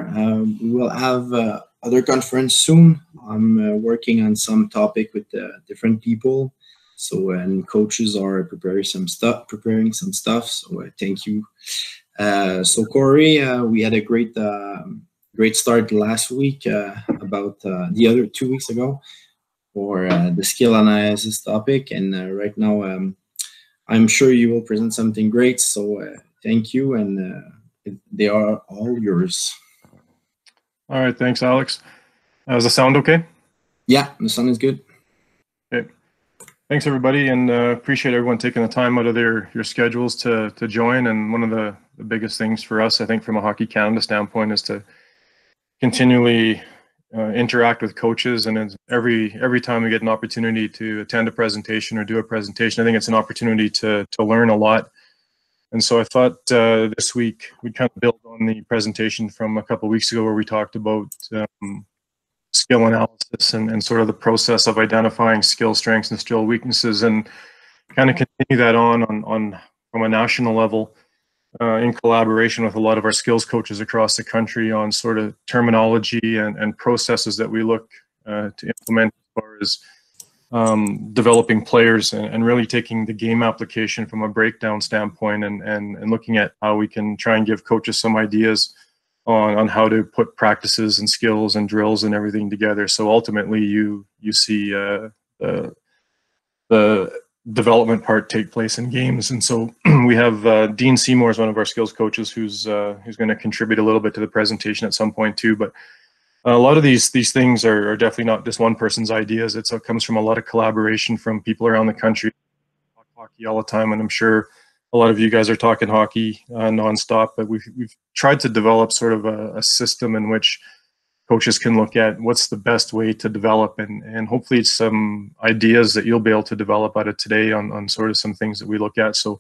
far. We will have other conference soon. I'm working on some topic with different people. So and coaches are preparing some stuff. So thank you. So Corey, we had a great start last week about the other 2 weeks ago for the skill analysis topic, and right now I'm sure you will present something great. So thank you, and they are all yours. All right, thanks, Alex. Does the sound okay? Yeah, the sound is good. Okay. Thanks, everybody, and appreciate everyone taking the time out of your schedules to join. And one of the biggest things for us, I think, from a Hockey Canada standpoint, is to continually interact with coaches. And every time we get an opportunity to attend a presentation or do a presentation, I think it's an opportunity to learn a lot. And so I thought this week we'd kind of build on the presentation from a couple of weeks ago where we talked about skill analysis and sort of the process of identifying skill strengths and skill weaknesses, and kind of continue that on from a national level in collaboration with a lot of our skills coaches across the country on sort of terminology and processes that we look to implement as far as developing players and really taking the game application from a breakdown standpoint and looking at how we can try and give coaches some ideas on how to put practices and skills and drills and everything together. So ultimately you see the development part take place in games. And so we have Dean Seymour is one of our skills coaches who's going to contribute a little bit to the presentation at some point too. But a lot of these things are definitely not just one person's ideas. It comes from a lot of collaboration from people around the country. We talk hockey all the time, and I'm sure a lot of you guys are talking hockey nonstop. But we've tried to develop sort of a system in which coaches can look at what's the best way to develop, and hopefully it's some ideas that you'll be able to develop out of today on sort of some things that we look at. So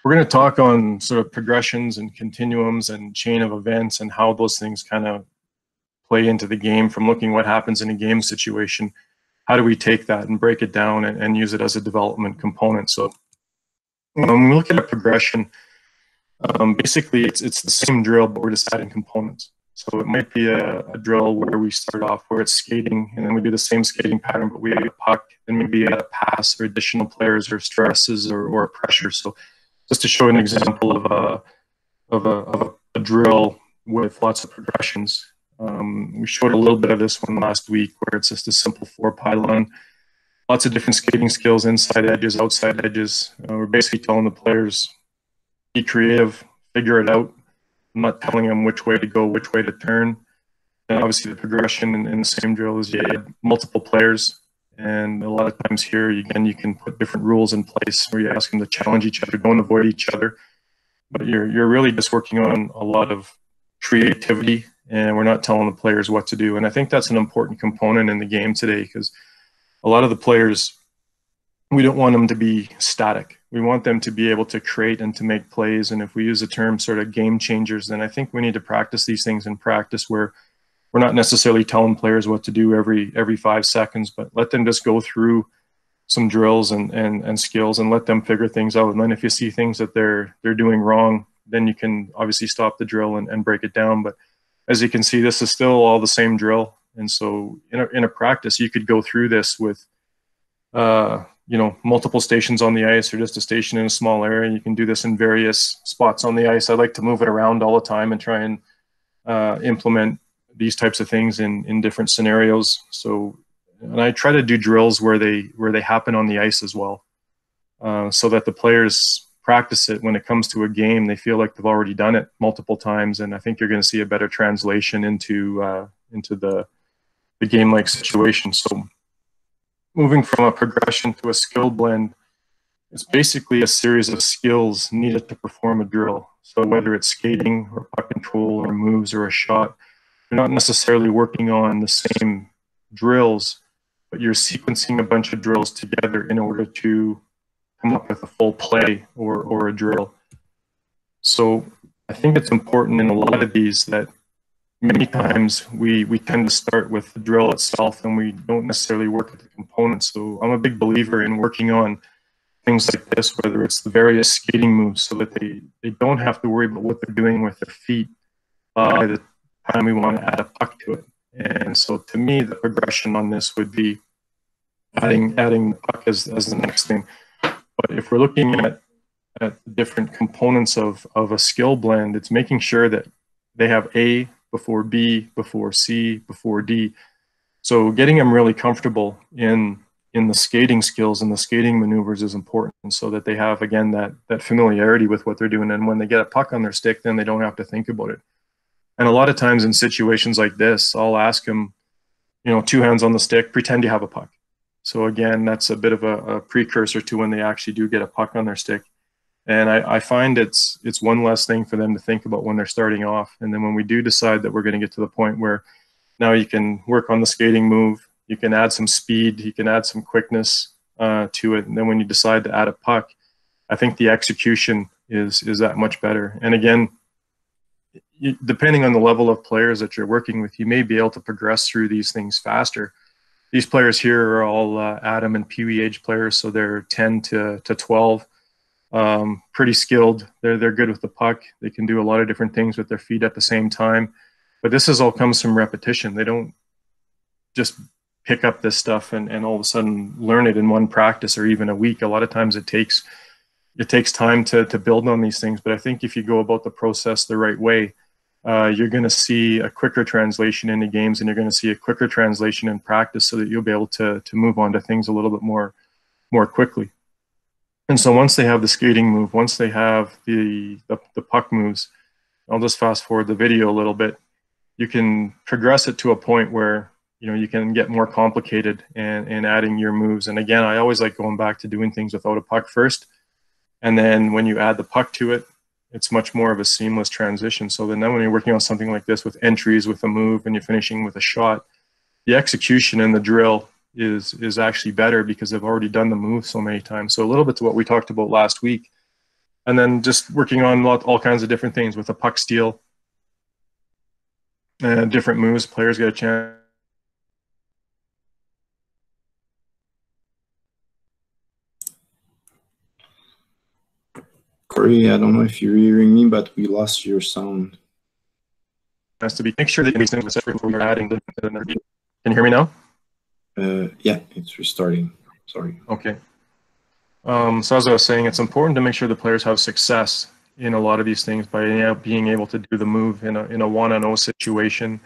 we're going to talk on sort of progressions and continuums and chain of events and how those things kind of play into the game from looking what happens in a game situation. How do we take that and break it down and use it as a development component? So when we look at a progression, basically it's the same drill, but we're just adding components. So it might be a drill where we start off where it's skating, and then we do the same skating pattern, but we add a puck, and maybe a pass or additional players or stresses or pressure. So just to show an example of a drill with lots of progressions. We showed a little bit of this one last week where it's just a simple 4-pylon, lots of different skating skills, inside edges, outside edges. We're basically telling the players, be creative, figure it out. I'm not telling them which way to go, which way to turn. And obviously the progression in the same drill is you add multiple players. And a lot of times here, again, you can put different rules in place where you ask them to challenge each other, don't avoid each other. But you're really just working on a lot of creativity, and we're not telling the players what to do. And I think that's an important component in the game today, because a lot of the players, we don't want them to be static. We want them to be able to create and to make plays. And if we use the term sort of game changers, then I think we need to practice these things in practice where we're not necessarily telling players what to do every 5 seconds, but let them just go through some drills and skills and let them figure things out. And then if you see things that they're doing wrong, then you can obviously stop the drill and break it down. But as you can see, this is still all the same drill. And so in a practice, you could go through this with, multiple stations on the ice or just a station in a small area. You can do this in various spots on the ice. I like to move it around all the time and try and implement these types of things in different scenarios. So, and I try to do drills where they happen on the ice as well, so that the players practice it when it comes to a game. They feel like they've already done it multiple times, and I think you're going to see a better translation into the game-like situation. So moving from a progression to a skill blend, it's basically a series of skills needed to perform a drill. So whether it's skating or puck control or moves or a shot, you're not necessarily working on the same drills, but you're sequencing a bunch of drills together in order to come up with a full play or a drill. So I think it's important in a lot of these that many times we tend to start with the drill itself and we don't necessarily work with the components. So I'm a big believer in working on things like this, whether it's the various skating moves, so that they don't have to worry about what they're doing with their feet by the time we want to add a puck to it. And so to me, the progression on this would be adding the puck as the next thing. But if we're looking at different components of a skill blend, it's making sure that they have A before B, before C, before D. So getting them really comfortable in the skating skills and the skating maneuvers is important, so that they have, again, that familiarity with what they're doing. And when they get a puck on their stick, then they don't have to think about it. And a lot of times in situations like this, I'll ask them, you know, 2 hands on the stick, pretend you have a puck. So again, that's a bit of a precursor to when they actually do get a puck on their stick. And I find it's one less thing for them to think about when they're starting off. And then when we do decide that we're going to get to the point where now you can work on the skating move, you can add some speed, you can add some quickness to it. And then when you decide to add a puck, I think the execution is that much better. And again, depending on the level of players that you're working with, you may be able to progress through these things faster. These players here are all Adam and Pee Wee age players, so they're 10 to 12. Pretty skilled. They're good with the puck. They can do a lot of different things with their feet at the same time. But this all comes from repetition. They don't just pick up this stuff and all of a sudden learn it in one practice or even a week. A lot of times it takes time to build on these things. But I think if you go about the process the right way, you're going to see a quicker translation into games, and you're going to see a quicker translation in practice, so that you'll be able to move on to things a little bit more quickly. And so once they have the skating move, once they have the puck moves, I'll just fast forward the video a little bit. You can progress it to a point where, you know, you can get more complicated and adding your moves. And again, I always like going back to doing things without a puck first. And then when you add the puck to it, it's much more of a seamless transition. So then when you're working on something like this with entries, with a move, and you're finishing with a shot, the execution and the drill is actually better because they've already done the move so many times. So a little bit to what we talked about last week. And then just working on all kinds of different things with a puck steal, different moves, players get a chance. Corey, I don't know if you're hearing me, but we lost your sound. Has to be make sure that these things are adding. Can you hear me now? Yeah, it's restarting. Sorry. Okay. So as I was saying, it's important to make sure the players have success in a lot of these things by being able to do the move in a one-on-0 situation,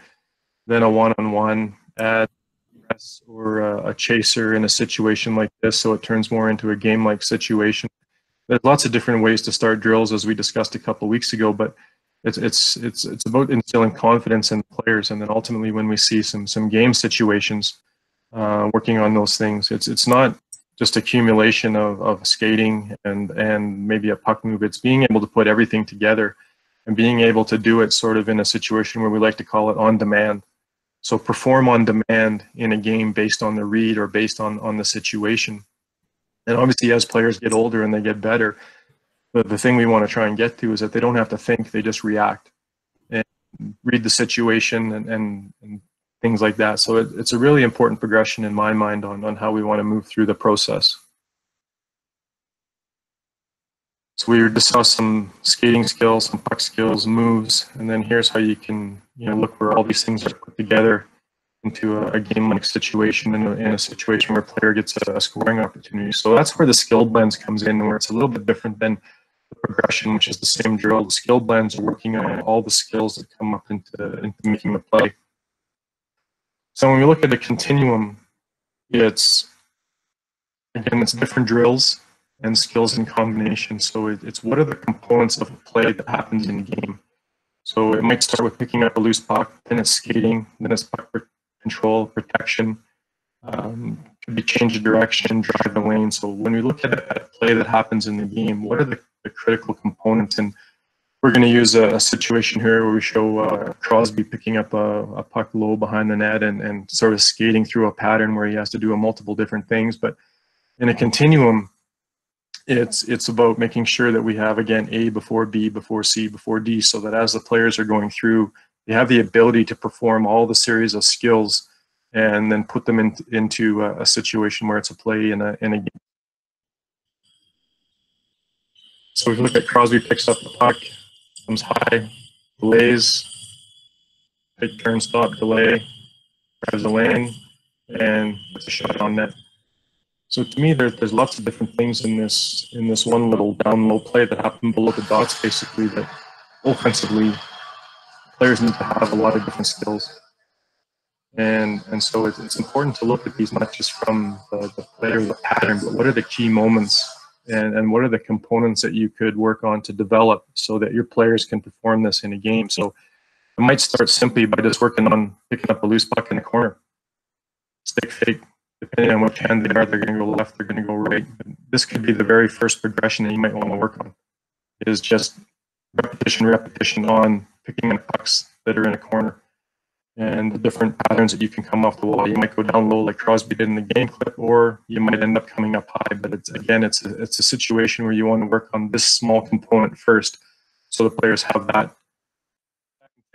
then a one-on-one, add press or a chaser in a situation like this, so it turns more into a game-like situation. There's lots of different ways to start drills, as we discussed a couple of weeks ago, but it's about instilling confidence in players, and then ultimately when we see some game situations, working on those things, it's not just accumulation of skating and maybe a puck move. It's being able to put everything together and being able to do it sort of in a situation where we like to call it on demand. So perform on demand in a game based on the read or based on the situation. And obviously as players get older and they get better, the thing we want to try and get to is that they don't have to think, they just react and read the situation and things like that. So it's a really important progression in my mind on how we want to move through the process. So we discussed some skating skills, some puck skills, moves, and then here's how you can look where all these things are put together into a game-like situation, in a situation where a player gets a scoring opportunity. So that's where the skill blends comes in, where it's a little bit different than the progression, which is the same drill. The skill blends are working on all the skills that come up into making the play. So when we look at the continuum, it's different drills and skills in combination. So it's what are the components of a play that happens in the game. So it might start with picking up a loose puck, then it's skating, then it's puck control, protection, could be change of direction, drive the lane. So when we look at a play that happens in the game, what are the critical components? And we're going to use a situation here where we show Crosby picking up a puck low behind the net and sort of skating through a pattern where he has to do multiple different things. But in a continuum, it's about making sure that we have, again, A before B, before C, before D, so that as the players are going through, they have the ability to perform all the series of skills and then put them into a situation where it's a play in a game. So we look at Crosby picks up the puck, comes high, lays, take turn, stop, delay, drives the lane, and gets a shot on net. So to me, there's lots of different things in this one little down low play that happen below the dots, basically, that offensively players need to have a lot of different skills. And so it's important to look at these not just from the play or the pattern, but what are the key moments and what are the components that you could work on to develop so that your players can perform this in a game. So it might start simply by just working on picking up a loose puck in the corner, stick fake. Depending on which hand they are, they're going to go left, they're going to go right. This could be the very first progression that you might want to work on. It is just repetition on picking up pucks that are in a corner and the different patterns that you can come off the wall. You might go down low like Crosby did in the game clip, or you might end up coming up high. But it's a situation where you want to work on this small component first, so the players have that.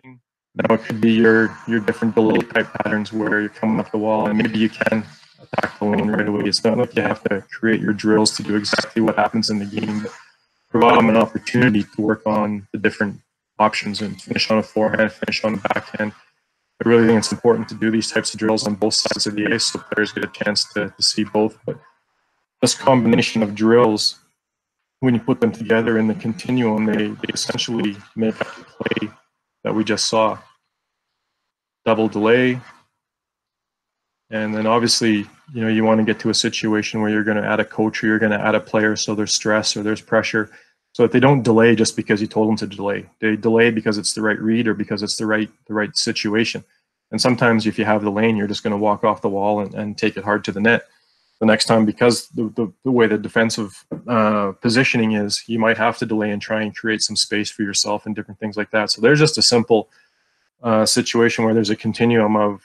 Now it could be your different delay type patterns where you're coming up the wall and maybe you can attack the lane right away. It's not like you have to create your drills to do exactly what happens in the game, but provide them an opportunity to work on the different options and finish on a forehand, finish on a backhand. I really think it's important to do these types of drills on both sides of the ice so players get a chance to see both. But this combination of drills, when you put them together in the continuum, they essentially make up the play that we just saw. Double delay. And then obviously, you want to get to a situation where you're going to add a coach or you're going to add a player so there's stress or there's pressure. So that they don't delay just because you told them to delay. They delay because it's the right read or because it's the right situation. And sometimes if you have the lane, you're just going to walk off the wall and take it hard to the net. The next time, because the way the defensive positioning is, you might have to delay and try and create some space for yourself and different things like that. So there's just a simple situation where there's a continuum of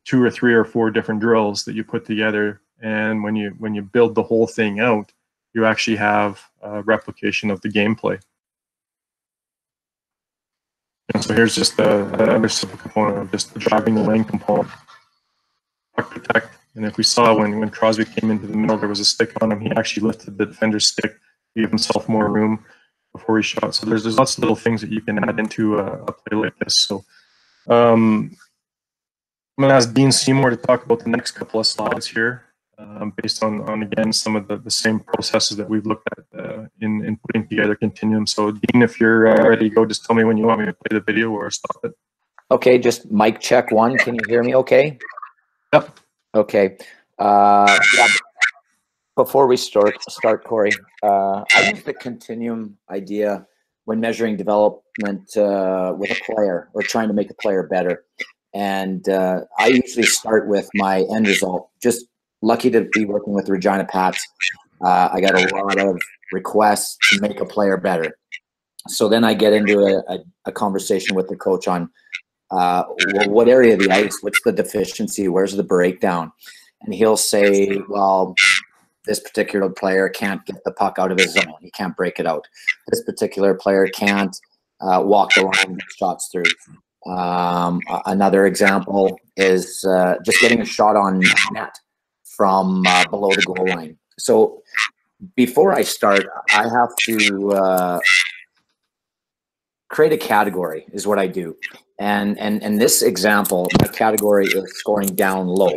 2 or 3 or 4 different drills that you put together, and when you build the whole thing out, you actually have a replication of the gameplay. And so here's just another simple component of just driving the lane component. Puck protect, and if we saw when Crosby came into the middle, there was a stick on him. He actually lifted the defender's stick, gave himself more room before he shot. So there's lots of little things that you can add into a play like this. So I'm going to ask Dean Seymour to talk about the next couple of slides here, based on again, some of the same processes that we've looked at in putting together Continuum. So Dean, if you're ready to go, just tell me when you want me to play the video or stop it. Okay, just mic check 1. Can you hear me okay? Yep. Okay. Yeah. Before we start, Corey, I use the continuum idea when measuring development with a player or trying to make a player better. And I usually start with my end result. Just lucky to be working with Regina Pats. I got a lot of requests to make a player better. So then I get into a conversation with the coach on well, what area of the ice, what's the deficiency, where's the breakdown? And he'll say, well, this particular player can't get the puck out of his zone. He can't break it out. This particular player can't walk the line and get shots through. Another example is just getting a shot on net from below the goal line. So before I start, I have to create a category is what I do. And this example, my category is scoring down low.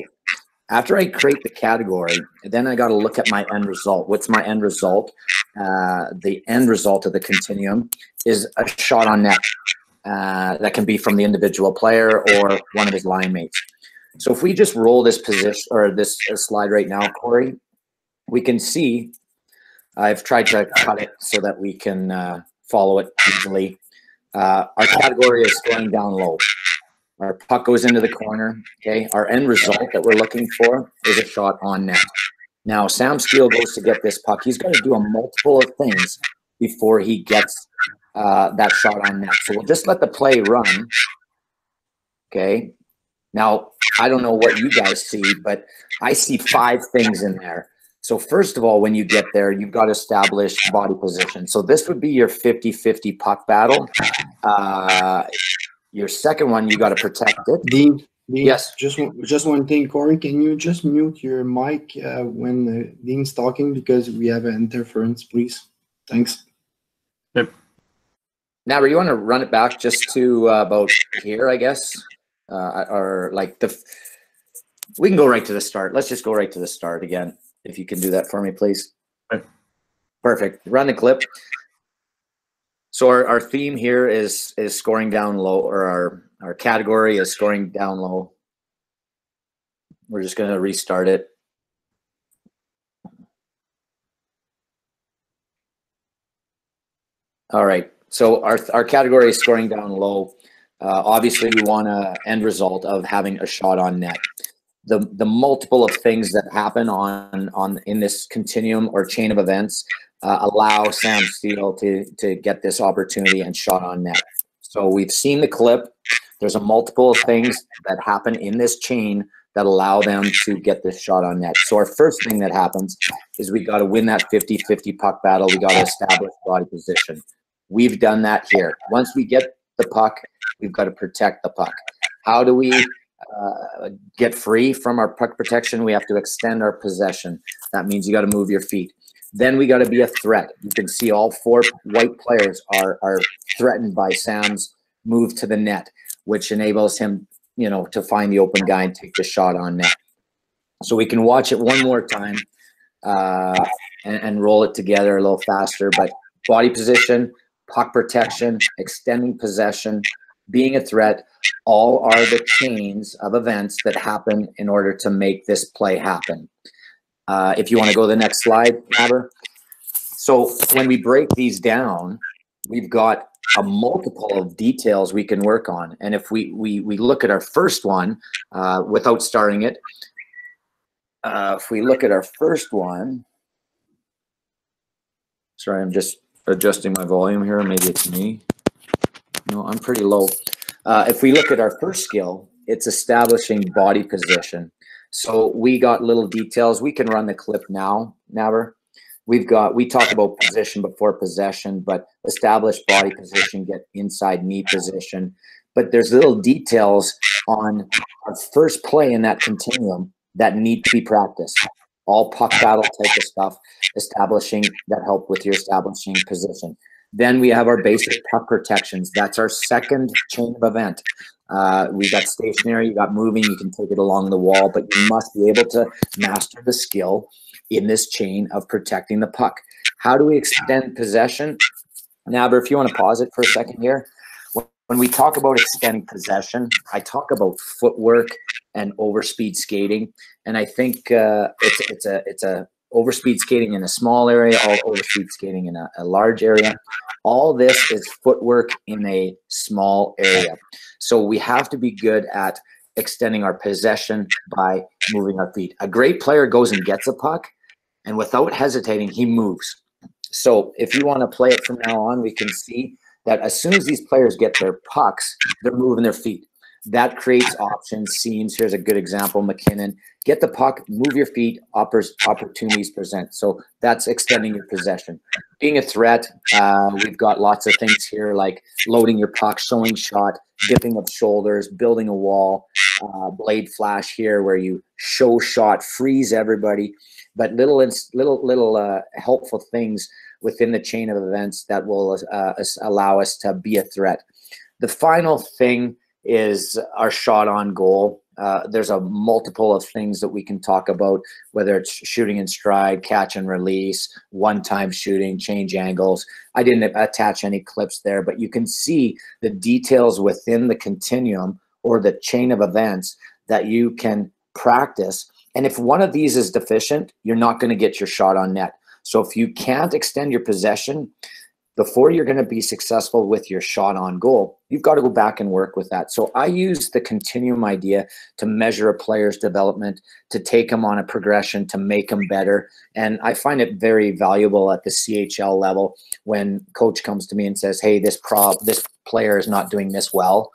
After I create the category, then I got to look at my end result. What's my end result? The end result of the continuum is a shot on net. That can be from the individual player or one of his line mates. So if we just roll this position or this slide right now, Corey, we can see I've tried to cut it so that we can follow it easily. Our category is scoring down low. Our puck goes into the corner. Okay, our end result that we're looking for is a shot on net. Now Sam Steele goes to get this puck. He's going to do a multiple of things before he gets that shot on net. So we'll just let the play run. Okay. Now, I don't know what you guys see, but I see 5 things in there. So first of all, when you get there, you've got to establish body position. So this would be your 50-50 puck battle. Your second one, you got to protect it. Dean, yes. Just one thing, Corey. Can you just mute your mic when Dean's talking, because we have an interference, please? Thanks. Yep. Now, you want to run it back just to about here, I guess? or like we can go right to the start. Let's just go right to the start again. If you can do that for me, please. Okay. Perfect. Run the clip. So our theme here is scoring down low, or our category is scoring down low. We're just going to restart it. All right. So our category is scoring down low. Obviously, we want an end result of having a shot on net. The multiple of things that happen in this continuum or chain of events allow Sam Steele to get this opportunity and shot on net. So we've seen the clip. There's a multiple of things that happen in this chain that allow them to get this shot on net. So our first thing that happens is we got to win that 50-50 puck battle. We got to establish body position. We've done that here. Once we get the puck, we've got to protect the puck. How do we get free from our puck protection? We have to extend our possession. That means you got to move your feet. Then we got to be a threat. You can see all 4 white players are threatened by Sam's move to the net, which enables him, to find the open guy and take the shot on net. So we can watch it one more time and roll it together a little faster. But body position, puck protection, extending possession, being a threat, all are the chains of events that happen in order to make this play happen. If you want to go to the next slide, Robert. So when we break these down, we've got a multiple of details we can work on. And if we look at our first one, without starting it, if we look at our first one, sorry, I'm just adjusting my volume here. Maybe it's me. No, I'm pretty low. If we look at our first skill, it's establishing body position. So we got little details. We can run the clip now, Naber. We talk about position before possession, but establish body position, get inside knee position. But there's little details on our first play in that continuum that need to be practiced. All puck battle type of stuff, establishing that help with your establishing position. Then we have our basic puck protections. That's our second chain of event. We got stationary, you got moving, you can take it along the wall, but you must be able to master the skill in this chain of protecting the puck. How do we extend possession? Naber, if you want to pause it for a second here. When we talk about extending possession, I talk about footwork and overspeed skating. And I think it's a overspeed skating in a small area, all overspeed skating in a large area. All this is footwork in a small area. So we have to be good at extending our possession by moving our feet. A great player goes and gets a puck, and without hesitating, he moves. So if you want to play it from now on, we can see that as soon as these players get their pucks, they're moving their feet. That creates options, seams. Here's a good example, McKinnon. Get the puck, move your feet, opportunities present. So that's extending your possession. Being a threat, we've got lots of things here like loading your puck, showing shot, dipping of shoulders, building a wall, blade flash here where you show shot, freeze everybody. But little helpful things within the chain of events that will allow us to be a threat. The final thing is our shot on goal. There's a multiple of things that we can talk about, whether it's shooting in stride, catch and release, one-time shooting, change angles. I didn't attach any clips there, but you can see the details within the continuum or the chain of events that you can practice. And if one of these is deficient, you're not going to get your shot on net. So if you can't extend your possession, before you're going to be successful with your shot on goal, you've got to go back and work with that. So I use the continuum idea to measure a player's development, to take them on a progression, to make them better. And I find it very valuable at the CHL level when coach comes to me and says, hey, this player is not doing this well.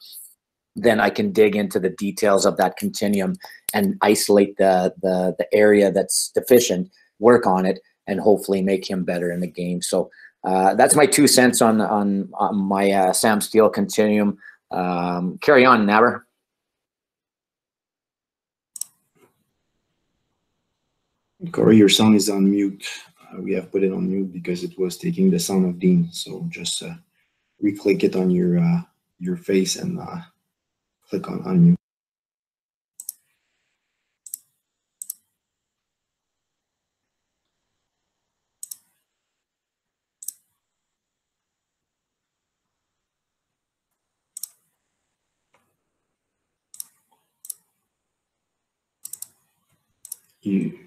Then I can dig into the details of that continuum and isolate the area that's deficient, work on it, and hopefully make him better in the game. So that's my 2 cents on my Sam Steele continuum. Carry on, Naber. Corey, your sound is on mute. We have put it on mute because it was taking the sound of Dean. So just re-click it on your face and click on unmute. You,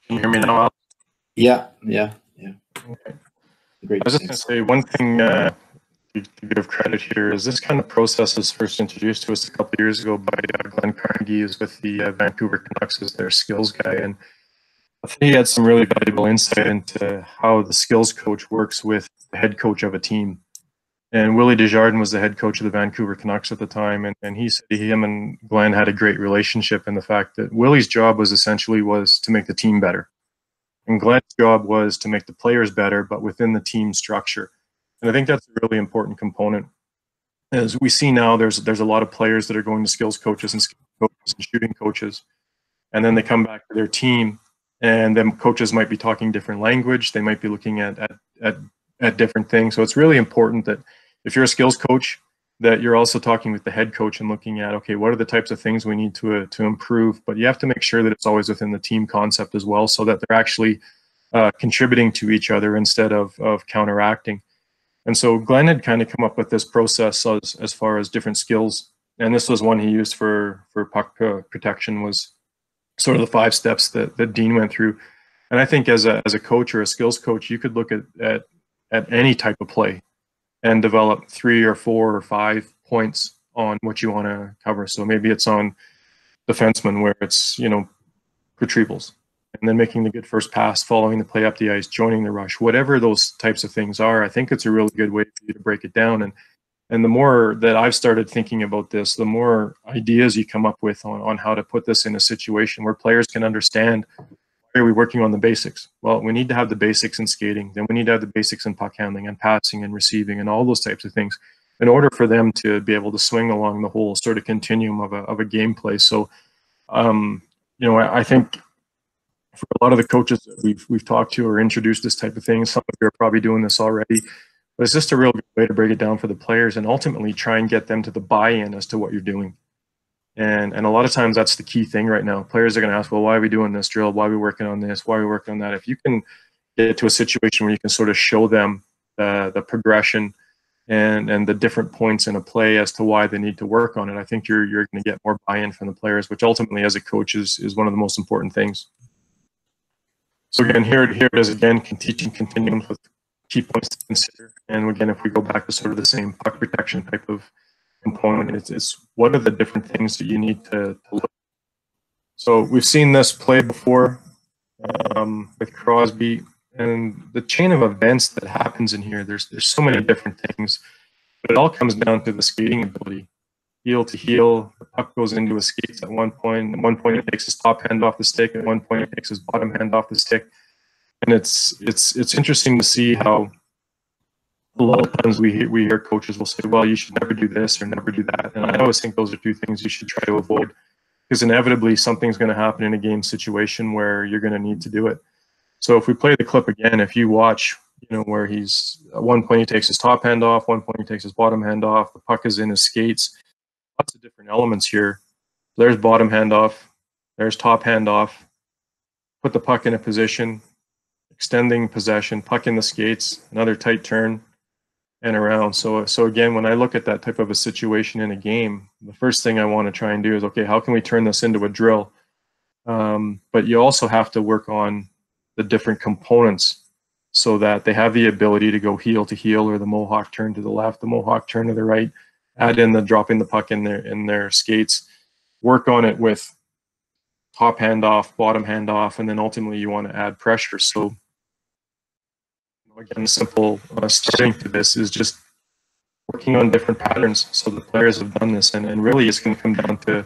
Can you hear me now, Al? yeah. Okay. Great. I was just going to say one thing to give credit here is this kind of process was first introduced to us a couple of years ago by Glenn Carnegie, who's with the Vancouver Canucks as their skills guy. And I think he had some really valuable insight into how the skills coach works with the head coach of a team. And Willie Desjardins was the head coach of the Vancouver Canucks at the time. And he said him and Glenn had a great relationship in the fact that Willie's job was essentially to make the team better. And Glenn's job was to make the players better, but within the team structure. And I think that's a really important component. As we see now, there's a lot of players that are going to skills coaches and shooting coaches. And then they come back to their team, and then coaches might be talking different language. They might be looking at different things. So it's really important that if you're a skills coach, that you're also talking with the head coach and looking at, okay, what are the types of things we need to improve? But you have to make sure that it's always within the team concept as well, so that they're actually contributing to each other instead of counteracting. And so Glenn had kind of come up with this process as far as different skills. And this was one he used for puck protection, was sort of the 5 steps that Dean went through. And I think as a coach or a skills coach, you could look at any type of play and develop 3 or 4 or 5 points on what you want to cover. So maybe it's on defensemen, where it's, retrievals, and then making the good first pass, following the play up the ice, joining the rush, whatever those types of things are. I think it's a really good way for you to break it down. And the more that I've started thinking about this, the more ideas you come up with on how to put this in a situation where players can understand, why are we working on the basics? Well, we need to have the basics in skating. Then we need to have the basics in puck handling and passing and receiving and all those types of things in order for them to be able to swing along the whole sort of continuum of a gameplay. So, I think for a lot of the coaches that we've talked to or introduced this type of thing, some of you are probably doing this already, but it's just a real good way to break it down for the players and ultimately try and get them to the buy-in as to what you're doing. And a lot of times that's the key thing right now. Players are going to ask, well, why are we doing this drill? Why are we working on this? Why are we working on that? If you can get to a situation where you can sort of show them the progression and the different points in a play as to why they need to work on it, I think you're going to get more buy-in from the players, which ultimately as a coach is one of the most important things. So again, here it is again, teaching continuums with key points to consider. And again, if we go back to sort of the same puck protection type of component, it's what are the different things that you need to look at. So we've seen this play before with Crosby, and the chain of events that happens in here, there's so many different things, but it all comes down to the skating ability. Heel to heel, the puck goes into his skates at one point. At one point, it takes his top hand off the stick. At one point, it takes his bottom hand off the stick. And it's interesting to see how a lot of times we hear coaches will say, well, you should never do this or never do that. And I always think those are 2 things you should try to avoid, because inevitably something's going to happen in a game situation where you're going to need to do it. So if we play the clip again, if you watch, where he's at one point he takes his top hand off, one point he takes his bottom hand off, the puck is in his skates. Lots of different elements here. There's bottom hand off, there's top hand off, put the puck in a position, extending possession, puck in the skates, another tight turn, and around. So again, when I look at that type of a situation in a game, the first thing I want to try and do is, okay, how can we turn this into a drill? But you also have to work on the different components so that they have the ability to go heel to heel, or the Mohawk turn to the left, the Mohawk turn to the right, add in the dropping the puck in their skates, work on it with top hand off, bottom hand off, and then ultimately you want to add pressure. So again, the simple starting to this is just working on different patterns. So the players have done this, and really it's going to come down to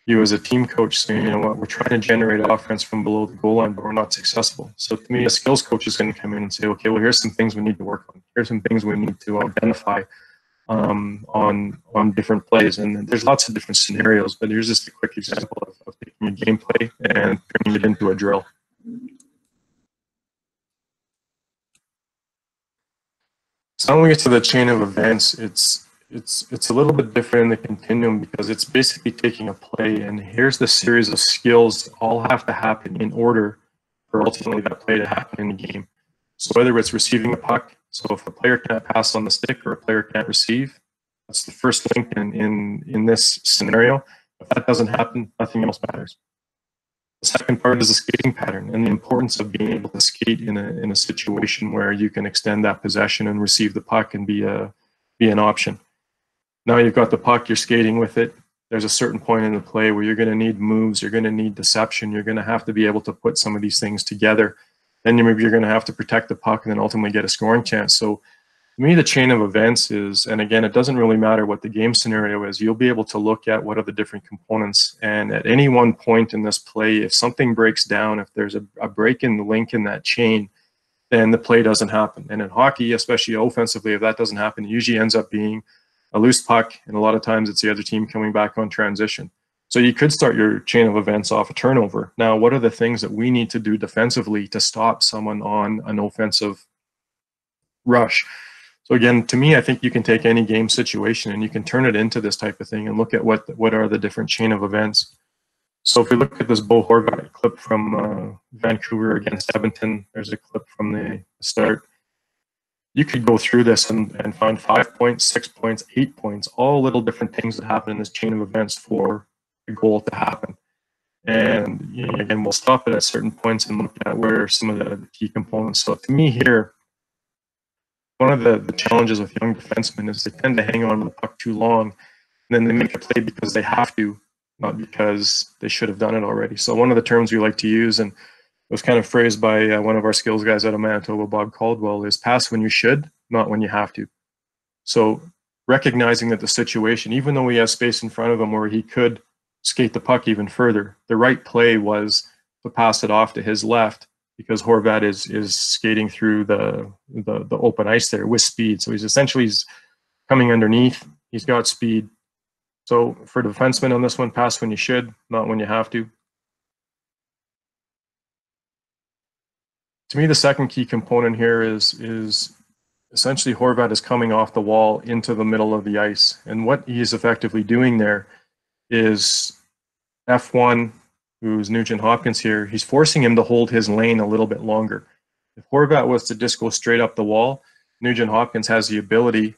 you as a team coach saying, what, we're trying to generate offense from below the goal line, but we're not successful. So to me, a skills coach is going to come in and say, okay, well, here's some things we need to work on. Here's some things we need to identify on different plays. And there's lots of different scenarios, but here's just a quick example of taking a gameplay and turning it into a drill. So when we get to the chain of events, it's a little bit different in the continuum, because it's basically taking a play, and here's the series of skills all have to happen in order for ultimately that play to happen in the game. So whether it's receiving a puck, so if a player can't pass on the stick or a player can't receive, that's the first link in this scenario. If that doesn't happen, nothing else matters. The second part is the skating pattern and the importance of being able to skate in a situation where you can extend that possession and receive the puck and be an option. Now you've got the puck, you're skating with it. There's a certain point in the play where you're going to need moves, you're going to need deception, you're going to have to be able to put some of these things together. Then maybe you're going to have to protect the puck and then ultimately get a scoring chance. So to me, the chain of events is, and again, it doesn't really matter what the game scenario is, you'll be able to look at what are the different components. And at any one point in this play, if something breaks down, if there's a break in the link in that chain, then the play doesn't happen. And in hockey, especially offensively, if that doesn't happen, it usually ends up being a loose puck, and a lot of times it's the other team coming back on transition. So you could start your chain of events off a turnover. Now, what are the things that we need to do defensively to stop someone on an offensive rush? So again, to me, I think you can take any game situation and you can turn it into this type of thing and look at what are the different chain of events. So if we look at this Bo Horvat clip from Vancouver against Edmonton, there's a clip from the start. You could go through this and find 5 points, 6 points, 8 points, all little different things that happen in this chain of events for a goal to happen. And again, we'll stop it at certain points and look at where some of the key components. So to me here, one of the challenges with young defensemen is they tend to hang on to the puck too long, and then they make a play because they have to, not because they should have done it already. So one of the terms we like to use, and it was kind of phrased by one of our skills guys out of Manitoba, Bob Caldwell, is pass when you should, not when you have to. So recognizing that the situation, even though he has space in front of him where he could skate the puck even further, the right play was to pass it off to his left, because Horvat is skating through the open ice there with speed. So he's coming underneath. He's got speed. So for defensemen on this one, pass when you should, not when you have to. To me, the second key component here is essentially Horvat is coming off the wall into the middle of the ice. And what he is effectively doing there is F1, who's Nugent Hopkins here, he's forcing him to hold his lane a little bit longer. If Horvat was to just go straight up the wall, Nugent Hopkins has the ability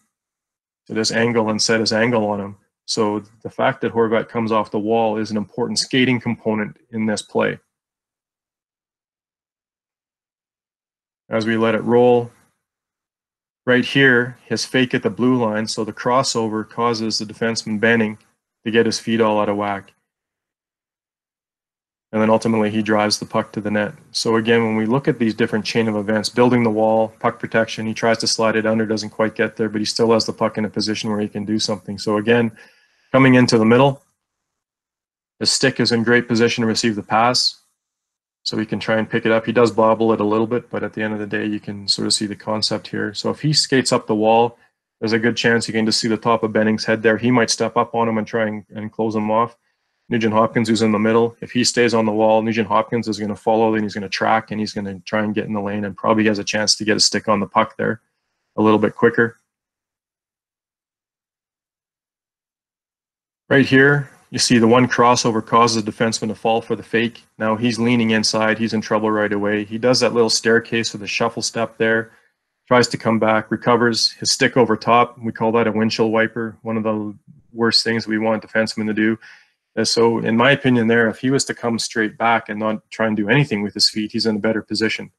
to this angle and set his angle on him. So the fact that Horvat comes off the wall is an important skating component in this play. As we let it roll, right here, his fake at the blue line, so the crossover causes the defenseman Benning to get his feet all out of whack. And then ultimately he drives the puck to the net. So again, when we look at these different chain of events, building the wall, puck protection, he tries to slide it under, doesn't quite get there, but he still has the puck in a position where he can do something. So again, coming into the middle, his stick is in great position to receive the pass, so he can try and pick it up. He does bobble it a little bit, but at the end of the day, you can sort of see the concept here. So if he skates up the wall, there's a good chance you can just see the top of Benning's head there. He might step up on him and try and close him off. Nugent Hopkins, who's in the middle, if he stays on the wall, Nugent Hopkins is going to follow, and he's going to track, and he's going to try and get in the lane, and probably has a chance to get a stick on the puck there a little bit quicker. Right here, you see the one crossover causes the defenseman to fall for the fake. Now he's leaning inside. He's in trouble right away. He does that little staircase with a shuffle step there, tries to come back, recovers his stick over top. We call that a windshield wiper, one of the worst things we want defensemen to do. And so in my opinion there, if he was to come straight back and not try and do anything with his feet, he's in a better position.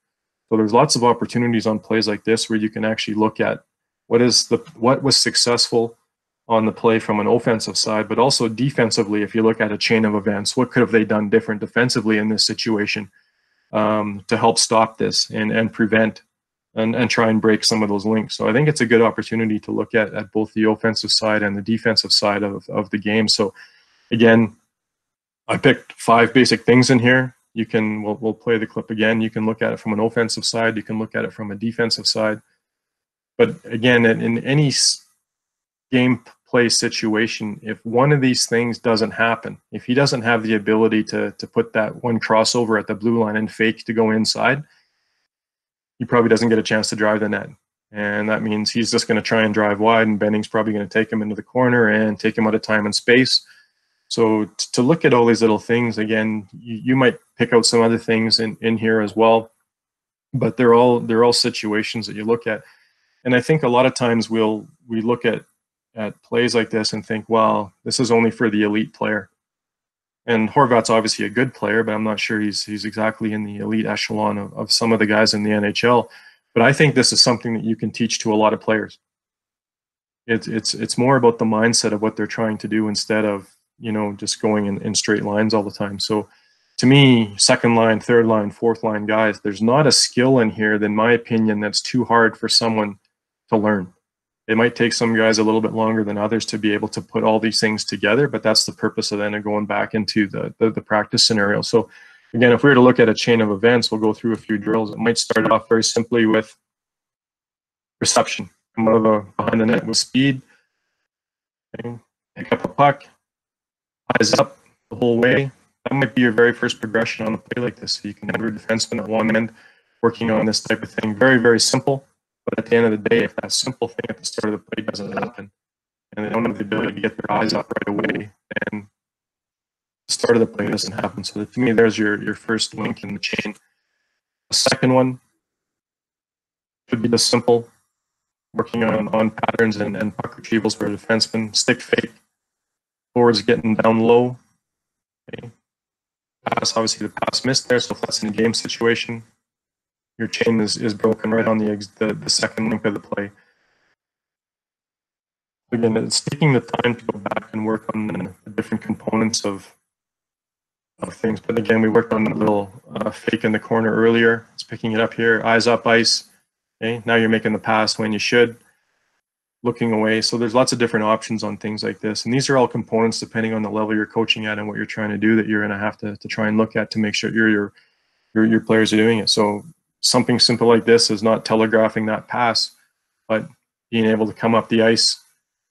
So there's lots of opportunities on plays like this where you can actually look at what was successful on the play from an offensive side, but also defensively. If you look at a chain of events, what could have they done different defensively in this situation to help stop this and prevent and try and break some of those links? So I think it's a good opportunity to look at both the offensive side and the defensive side of the game. So again, I picked 5 basic things in here. You can, we'll play the clip again. You can look at it from an offensive side. You can look at it from a defensive side. But again, in any gameplay situation, if one of these things doesn't happen, if he doesn't have the ability to put that one crossover at the blue line and fake to go inside, he probably doesn't get a chance to drive the net. And that means he's just going to try and drive wide, and Benning's probably going to take him into the corner and take him out of time and space. So to look at all these little things, again, you might pick out some other things in here as well, but they're all situations that you look at. And I think a lot of times we look at plays like this and think, well, this is only for the elite player. And Horvat's obviously a good player, but I'm not sure he's exactly in the elite echelon of some of the guys in the NHL. But I think this is something that you can teach to a lot of players. It's more about the mindset of what they're trying to do instead of, you know, just going in straight lines all the time. So to me, second line, third line, fourth line guys, there's not a skill in here, in my opinion, that's too hard for someone to learn. It might take some guys a little bit longer than others to be able to put all these things together, but that's the purpose of then going back into the practice scenario. So again, if we were to look at a chain of events, we'll go through a few drills. It might start off very simply with reception. Come out of the behind the net with speed. Okay. Pick up a puck, eyes up the whole way. That might be your very first progression on a play like this. So you can have your defenseman at one end working on this type of thing. Very, very simple. But at the end of the day, if that simple thing at the start of the play doesn't happen, and they don't have the ability to get their eyes up right away, then the start of the play doesn't happen. So to me, there's your first link in the chain. The second one should be the simple, working on patterns and puck retrievals for a defenseman. Stick fake, forwards getting down low. Okay. Pass, obviously the pass missed there, so if that's in a game situation, your chain is broken right on the second link of the play. Again, it's taking the time to go back and work on the different components of things. But again, we worked on the little fake in the corner earlier. It's picking it up here, eyes up, ice. Okay, now you're making the pass when you should, looking away. So there's lots of different options on things like this. And these are all components depending on the level you're coaching at and what you're trying to do that you're going to have to try and look at to make sure your players are doing it. So something simple like this is not telegraphing that pass, but being able to come up the ice,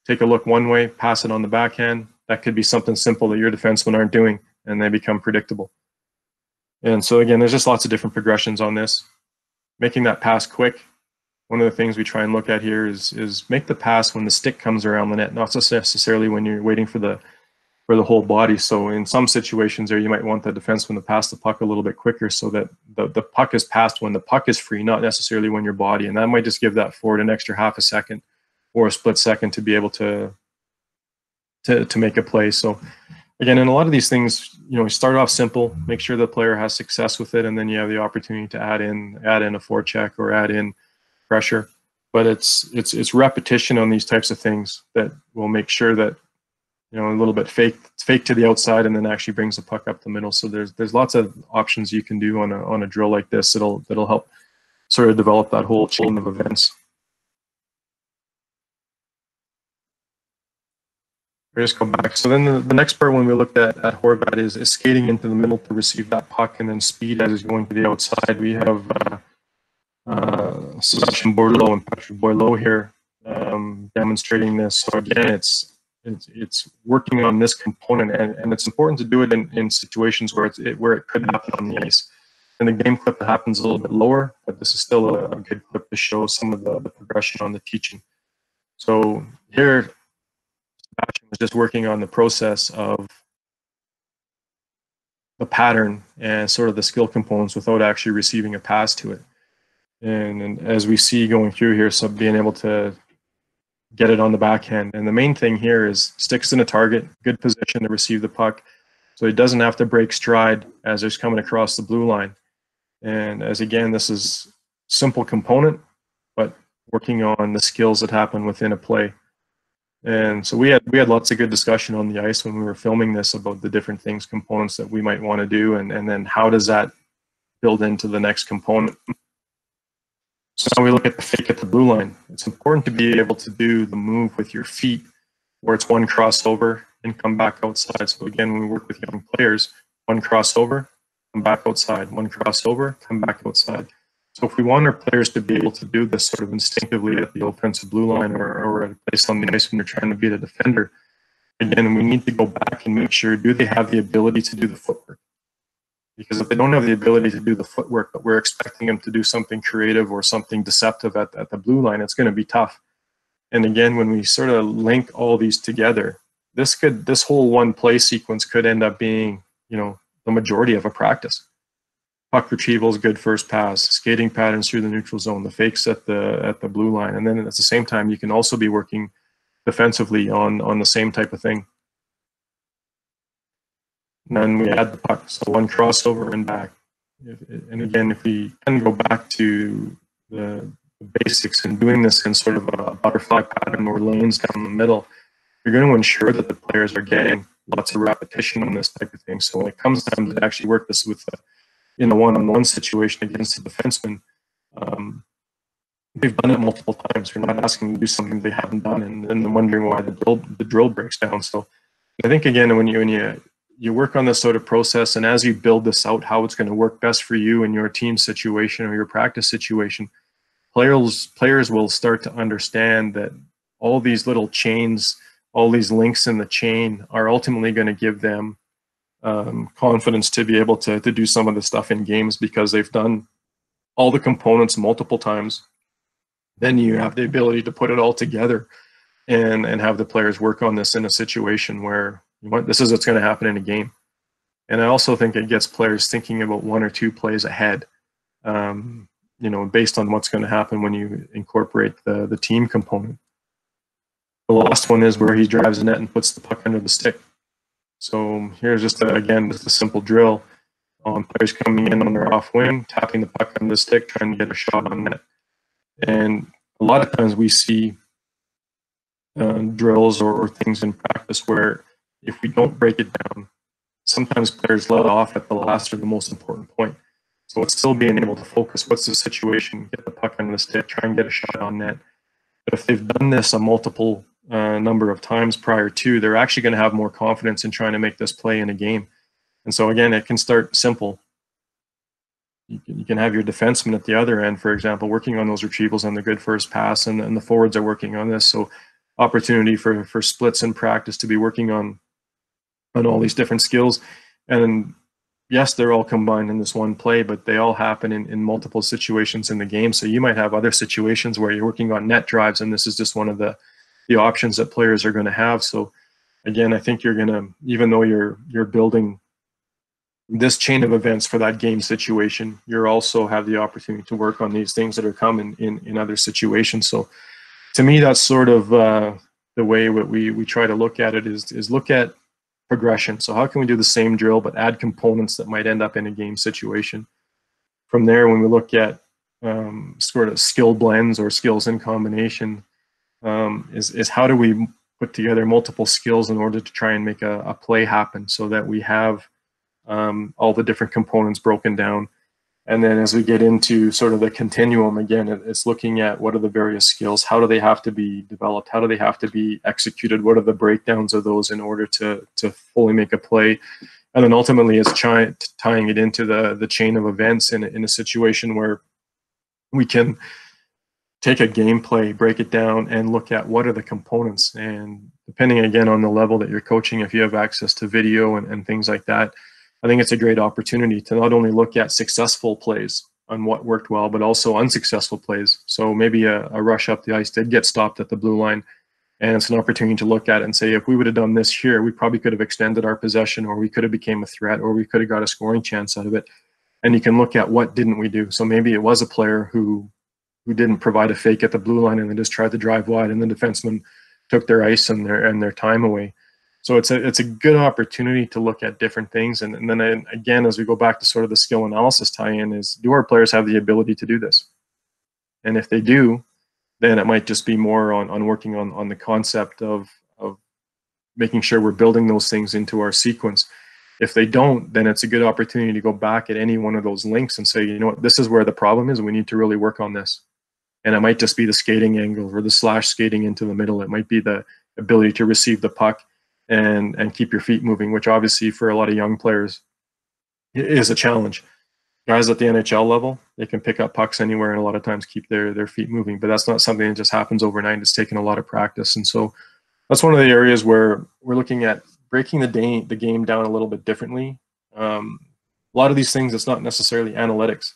take a look one way, pass it on the backhand. That could be something simple that your defensemen aren't doing, and they become predictable. And so again, there's just lots of different progressions on this. Making that pass quick. One of the things we try and look at here is make the pass when the stick comes around the net, not necessarily when you're waiting for the whole body. So in some situations there, you might want the defenseman to pass the puck a little bit quicker so that the puck is passed when the puck is free, not necessarily when your body. And that might just give that forward an extra half a second or a split second to be able to make a play. So again, in a lot of these things, you know, start off simple, make sure the player has success with it, and then you have the opportunity to add in a forecheck or add in pressure. But it's repetition on these types of things that will make sure that, you know, a little bit fake to the outside and then actually brings the puck up the middle. So there's lots of options you can do on a drill like this that'll help sort of develop that whole chain of events. We just go back. So then the next part when we looked at Horvat is skating into the middle to receive that puck, and then speed as he's going to the outside. We have Sebastian Bordelot and Patrick Boileau here demonstrating this. So again, it's working on this component, and it's important to do it in situations where it could happen on the ice. In the game clip, it happens a little bit lower, but this is still a good clip to show some of the progression on the teaching. So here, Sebastian was just working on the process of the pattern and sort of the skill components without actually receiving a pass to it. And as we see going through here, so being able to get it on the backhand. And the main thing here is sticks in a target, good position to receive the puck, so he doesn't have to break stride as it's coming across the blue line. And as again, this is simple component, but working on the skills that happen within a play. And so we had lots of good discussion on the ice when we were filming this about the different things, components that we might want to do, and then how does that build into the next component. So now we look at the fake at the blue line. It's important to be able to do the move with your feet where it's one crossover and come back outside. So again, when we work with young players, one crossover, come back outside, one crossover, come back outside. So if we want our players to be able to do this sort of instinctively at the offensive blue line or at a place on the ice when they're trying to beat a defender, again, we need to go back and make sure, do they have the ability to do the footwork? Because if they don't have the ability to do the footwork, but we're expecting them to do something creative or something deceptive at the blue line, it's going to be tough. And again, when we sort of link all these together, this whole one play sequence could end up being, you know, the majority of a practice. Puck retrievals, good first pass, skating patterns through the neutral zone, the fakes at the blue line, and then at the same time, you can also be working defensively on the same type of thing. And then we add the puck, so one crossover and back. And again, if we can go back to the basics and doing this in sort of a butterfly pattern or lanes down the middle, you're going to ensure that the players are getting lots of repetition on this type of thing. So when it comes time to actually work this with in a one-on-one situation against a defenseman, they've done it multiple times. You're not asking them to do something they haven't done, and then wondering why the drill breaks down. So I think again, when you work on this sort of process, and as you build this out, how it's going to work best for you and your team situation or your practice situation, players will start to understand that all these little chains, all these links in the chain are ultimately going to give them confidence to be able to do some of the stuff in games because they've done all the components multiple times. Then you have the ability to put it all together and have the players work on this in a situation where this is what's going to happen in a game. And I also think it gets players thinking about one or two plays ahead, based on what's going to happen when you incorporate the team component. The last one is where he drives the net and puts the puck under the stick. So here's just a simple drill on players coming in on their off wing, tapping the puck under the stick, trying to get a shot on net. And a lot of times we see drills or things in practice where if we don't break it down, sometimes players let off at the last or the most important point. So it's still being able to focus. What's the situation? Get the puck under the stick, try and get a shot on net. But if they've done this a multiple number of times prior to, they're actually going to have more confidence in trying to make this play in a game. And so again, it can start simple. You can have your defenseman at the other end, for example, working on those retrievals and the good first pass, and the forwards are working on this. So opportunity for splits in practice to be working on all these different skills. And yes, they're all combined in this one play, but they all happen in multiple situations in the game. So you might have other situations where you're working on net drives, and this is just one of the options that players are going to have. So again, I think you're going to, even though you're building this chain of events for that game situation, you also have the opportunity to work on these things that are coming in other situations. So to me, that's sort of the way what we try to look at it is look at progression. So how can we do the same drill but add components that might end up in a game situation? From there, when we look at sort of skill blends or skills in combination, is how do we put together multiple skills in order to try and make a play happen so that we have all the different components broken down. And then as we get into sort of the continuum, again, it's looking at what are the various skills, how do they have to be developed, how do they have to be executed, what are the breakdowns of those in order to fully make a play. And then ultimately it's tying it into the chain of events in a situation where we can take a gameplay, break it down, and look at what are the components. And depending, again, on the level that you're coaching, if you have access to video and things like that, I think it's a great opportunity to not only look at successful plays on what worked well, but also unsuccessful plays. So maybe a rush up the ice did get stopped at the blue line, and it's an opportunity to look at it and say, if we would have done this here, we probably could have extended our possession, or we could have became a threat, or we could have got a scoring chance out of it. And you can look at what didn't we do. So maybe it was a player who didn't provide a fake at the blue line and they just tried to drive wide, and the defenseman took their ice and their time away. So it's a good opportunity to look at different things. And then again, as we go back to sort of the skill analysis tie-in, is do our players have the ability to do this? And if they do, then it might just be more on working on the concept of making sure we're building those things into our sequence. If they don't, then it's a good opportunity to go back at any one of those links and say, you know what, this is where the problem is, and we need to really work on this. And it might just be the skating angle or the slash skating into the middle. It might be the ability to receive the puck and keep your feet moving, which obviously for a lot of young players is a challenge. Guys at the NHL level, they can pick up pucks anywhere and a lot of times keep their feet moving, but that's not something that just happens overnight. It's taken a lot of practice. And so that's one of the areas where we're looking at breaking the game down a little bit differently. A lot of these things, it's not necessarily analytics.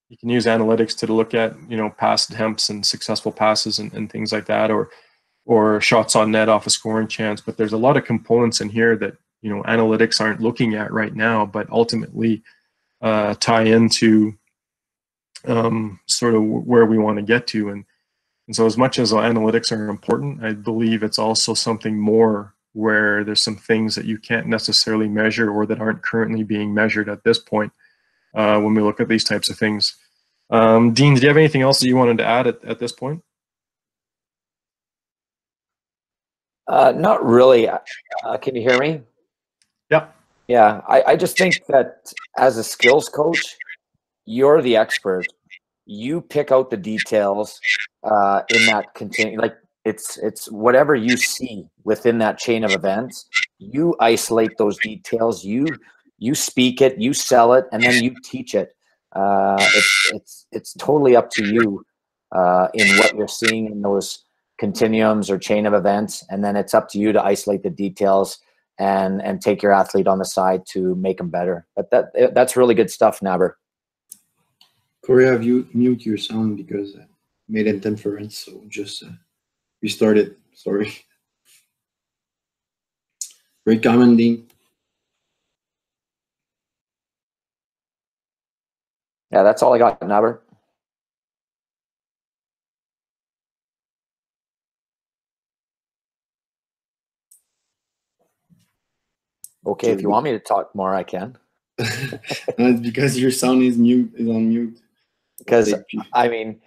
You can use analytics to look at, pass attempts and successful passes and things like that, or shots on net off a scoring chance. But there's a lot of components in here that, analytics aren't looking at right now, but ultimately tie into sort of where we want to get to. And so as much as analytics are important, I believe it's also something more where there's some things that you can't necessarily measure or that aren't currently being measured at this point when we look at these types of things. Dean, did you have anything else that you wanted to add at this point? Not really. Can you hear me? Yeah. Yeah, I just think that as a skills coach, you're the expert. You pick out the details in that continue. Like it's whatever you see within that chain of events. You isolate those details. You speak it. You sell it, and then you teach it. It's totally up to you in what you're seeing in those continuums or chain of events, and then it's up to you to isolate the details and take your athlete on the side to make them better. But that's really good stuff, Nabber. Corey, have you mute your sound because I made an interference, so just restart it. Sorry. Great comment, Dean. Yeah, that's all I got, Nabber. Okay, if you want me to talk more, I can. No, it's because your sound is on mute. Because I mean,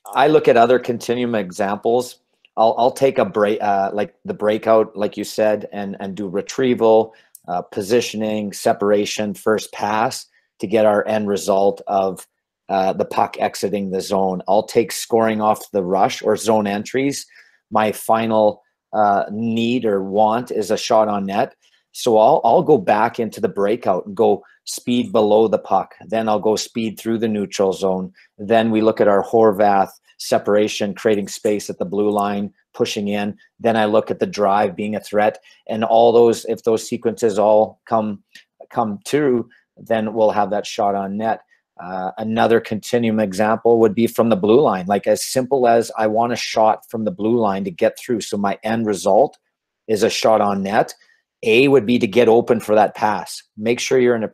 I look at other continuum examples. I'll take a break, like the breakout, like you said, and do retrieval, positioning, separation, first pass to get our end result of the puck exiting the zone. I'll take scoring off the rush or zone entries. My final need or want is a shot on net. So I'll go back into the breakout and go speed below the puck. Then I'll go speed through the neutral zone. Then we look at our Horvath separation, creating space at the blue line, pushing in. Then I look at the drive being a threat. And all those, if those sequences all come true, then we'll have that shot on net. Another continuum example would be from the blue line, like as simple as I want a shot from the blue line to get through. So my end result is a shot on net. A would be to get open for that pass. Make sure you're in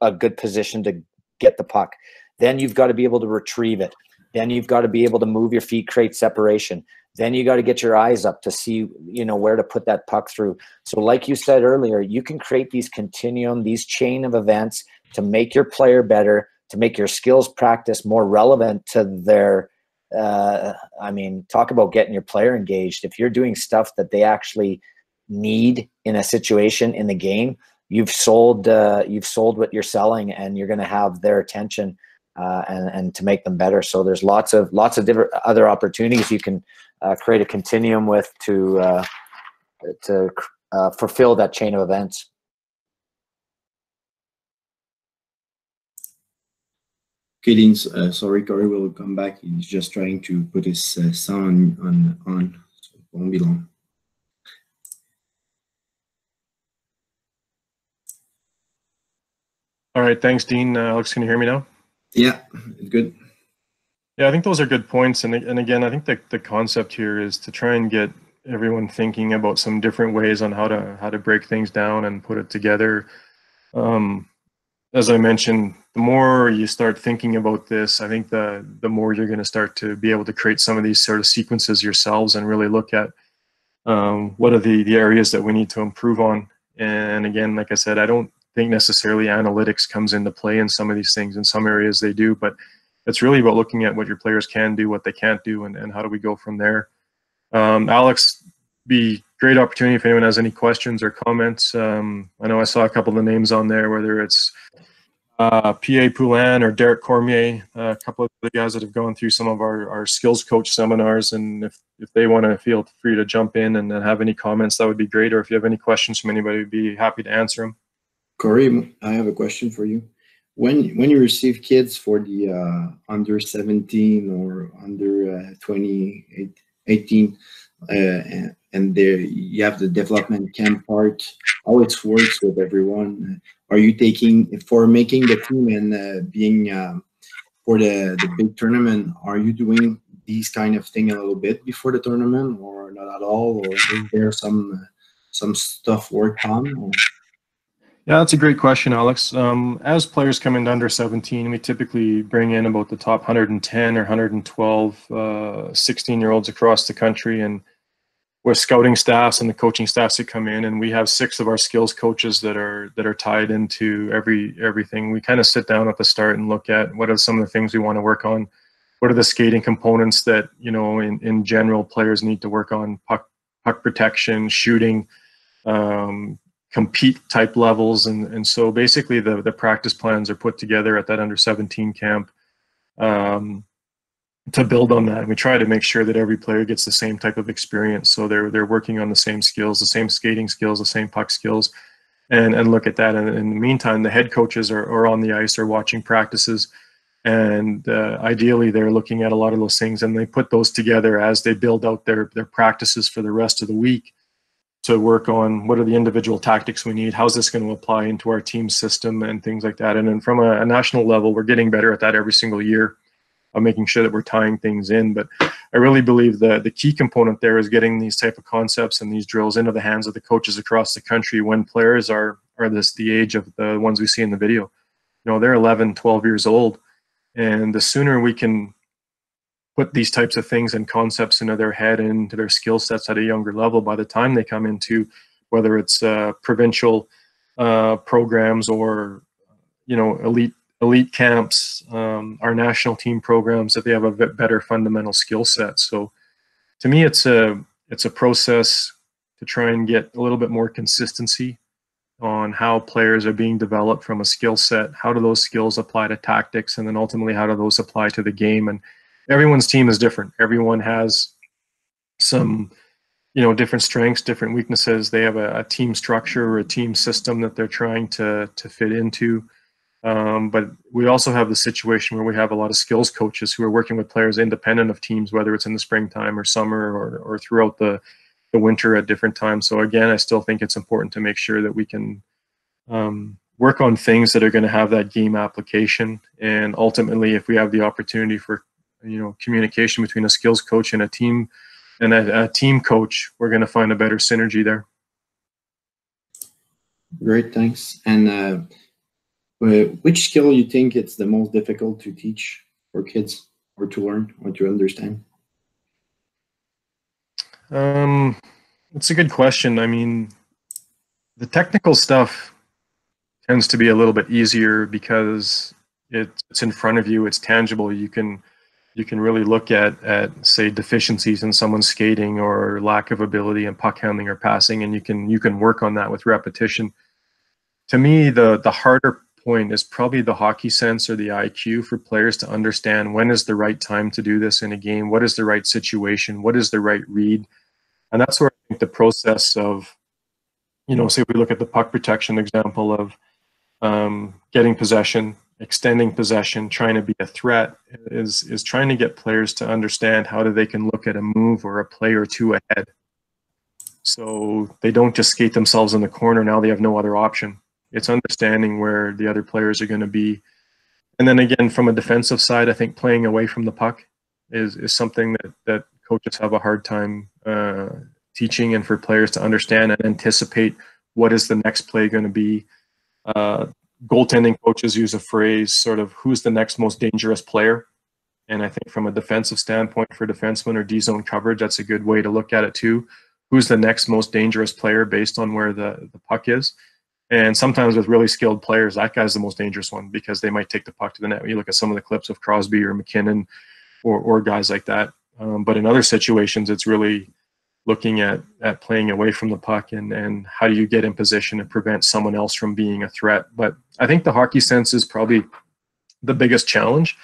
a good position to get the puck. Then you've got to be able to retrieve it. Then you've got to be able to move your feet, create separation. Then you got to get your eyes up to see, you know, where to put that puck through. So like you said earlier, you can create these continuum, these chain of events to make your player better, to make your skills practice more relevant to their, I mean, talk about getting your player engaged. If you're doing stuff that they actually need in a situation in the game, you've sold what you're selling, and you're going to have their attention and to make them better. So there's lots of different other opportunities you can create a continuum with to fulfill that chain of events. Okay, Dean, sorry, Corey will come back. He's just trying to put his sound on, so it won't be long. All right, thanks, Dean. Alex, can you hear me now? Yeah, good. Yeah, I think those are good points. And again, I think the concept here is to try and get everyone thinking about some different ways on how to break things down and put it together. As I mentioned, the more you start thinking about this, I think the more you're going to start to be able to create some of these sort of sequences yourselves and really look at what are the areas that we need to improve on. And again, like I said, I don't think necessarily analytics comes into play in some of these things. In some areas they do, but it's really about looking at what your players can do, what they can't do, and how do we go from there. Alex, be great opportunity if anyone has any questions or comments. I know I saw a couple of the names on there, whether it's P.A. Poulin or Derek Cormier, a couple of the guys that have gone through some of our skills coach seminars, and if they want to feel free to jump in and have any comments, that would be great. Or if you have any questions from anybody, we'd be happy to answer them. Corey, I have a question for you. When you receive kids for the under 17 or under 18, and there you have the development camp part, how it works with everyone. Are you taking for making the team and being for the big tournament? Are you doing these kind of thing a little bit before the tournament, or not at all? Or is there some stuff worked on? Or? Yeah, that's a great question, Alex. As players come into under 17, we typically bring in about the top 110 or 112 16-year-olds across the country, and with scouting staffs and the coaching staffs that come in, and we have 6 of our skills coaches that are tied into everything. We kind of sit down at the start and look at what are some of the things we want to work on. What are the skating components that, you know, in general players need to work on? Puck protection, shooting, compete type levels, and so basically the practice plans are put together at that under 17 camp to build on that. And we try to make sure that every player gets the same type of experience, so they're working on the same skills, the same skating skills, the same puck skills, and look at that. And in the meantime, the head coaches are on the ice, are watching practices, and ideally they're looking at a lot of those things, and they put those together as they build out their practices for the rest of the week to work on what are the individual tactics we need, how's this going to apply into our team system, and things like that. And then from a national level, we're getting better at that every single year, of making sure that we're tying things in. But I really believe that the key component there is getting these type of concepts and these drills into the hands of the coaches across the country when players are the age of the ones we see in the video. You know, they're 11, 12 years old, and the sooner we can put these types of things and concepts into their head and into their skill sets at a younger level, by the time they come into, whether it's provincial programs or, you know, elite camps, our national team programs, that they have a bit better fundamental skill set. So to me, it's a process to try and get a little bit more consistency on how players are being developed from a skill set. How do those skills apply to tactics, and then ultimately how do those apply to the game? And everyone's team is different. Everyone has some, you know, different strengths, different weaknesses. They have a team structure or a team system that they're trying to fit into. But we also have the situation where we have a lot of skills coaches who are working with players independent of teams, whether it's in the springtime or summer or throughout the winter at different times. So again, I still think it's important to make sure that we can work on things that are going to have that game application. And ultimately, if we have the opportunity for, you know, communication between a skills coach and a team coach, we're going to find a better synergy there. Great, thanks. And which skill you think it's the most difficult to teach for kids, or to learn, or to understand? It's a good question. I mean, the technical stuff tends to be a little bit easier because it's in front of you, it's tangible. You can really look at say deficiencies in someone's skating or lack of ability in puck handling or passing, and you can work on that with repetition. To me, the harder point is probably the hockey sense or the IQ for players to understand when is the right time to do this in a game, what is the right situation, what is the right read. And that's where I think the process of, you know, say we look at the puck protection example of getting possession, extending possession, trying to be a threat, is trying to get players to understand how they can look at a move or a play or two ahead. So they don't just skate themselves in the corner, now they have no other option. It's understanding where the other players are going to be. And then again, from a defensive side, I think playing away from the puck is something that coaches have a hard time teaching, and for players to understand and anticipate what is the next play going to be. Goaltending coaches use a phrase, sort of, who's the next most dangerous player? And I think from a defensive standpoint for defensemen or D-zone coverage, that's a good way to look at it too. Who's the next most dangerous player based on where the puck is? And sometimes with really skilled players, that guy's the most dangerous one because they might take the puck to the net. You look at some of the clips of Crosby or McKinnon or guys like that. But in other situations, it's really looking at playing away from the puck and how do you get in position to prevent someone else from being a threat. But I think the hockey sense is probably the biggest challenge.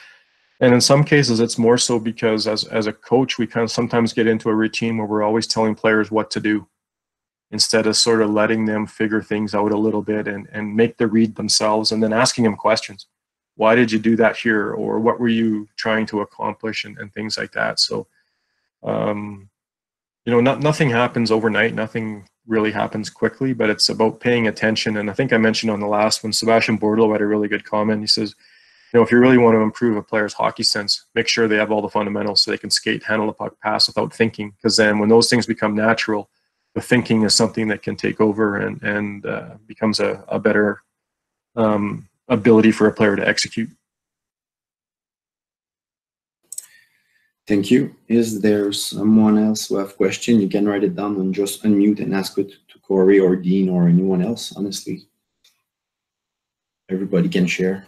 And in some cases, it's more so because as a coach, we kind of sometimes get into a routine where we're always telling players what to do instead of sort of letting them figure things out a little bit and make the read themselves, and then asking them questions. Why did you do that here? Or what were you trying to accomplish, and things like that. So, you know, nothing happens overnight. Nothing really happens quickly, but it's about paying attention. And I think I mentioned on the last one, Sebastian Bordeaux had a really good comment. He says, you know, if you really want to improve a player's hockey sense, make sure they have all the fundamentals so they can skate, handle the puck, pass without thinking. Because then when those things become natural, the thinking is something that can take over and becomes a better ability for a player to execute. Thank you. Is there someone else who have question? You can write it down and just unmute and ask it to Corey or Dean or anyone else, honestly. Everybody can share.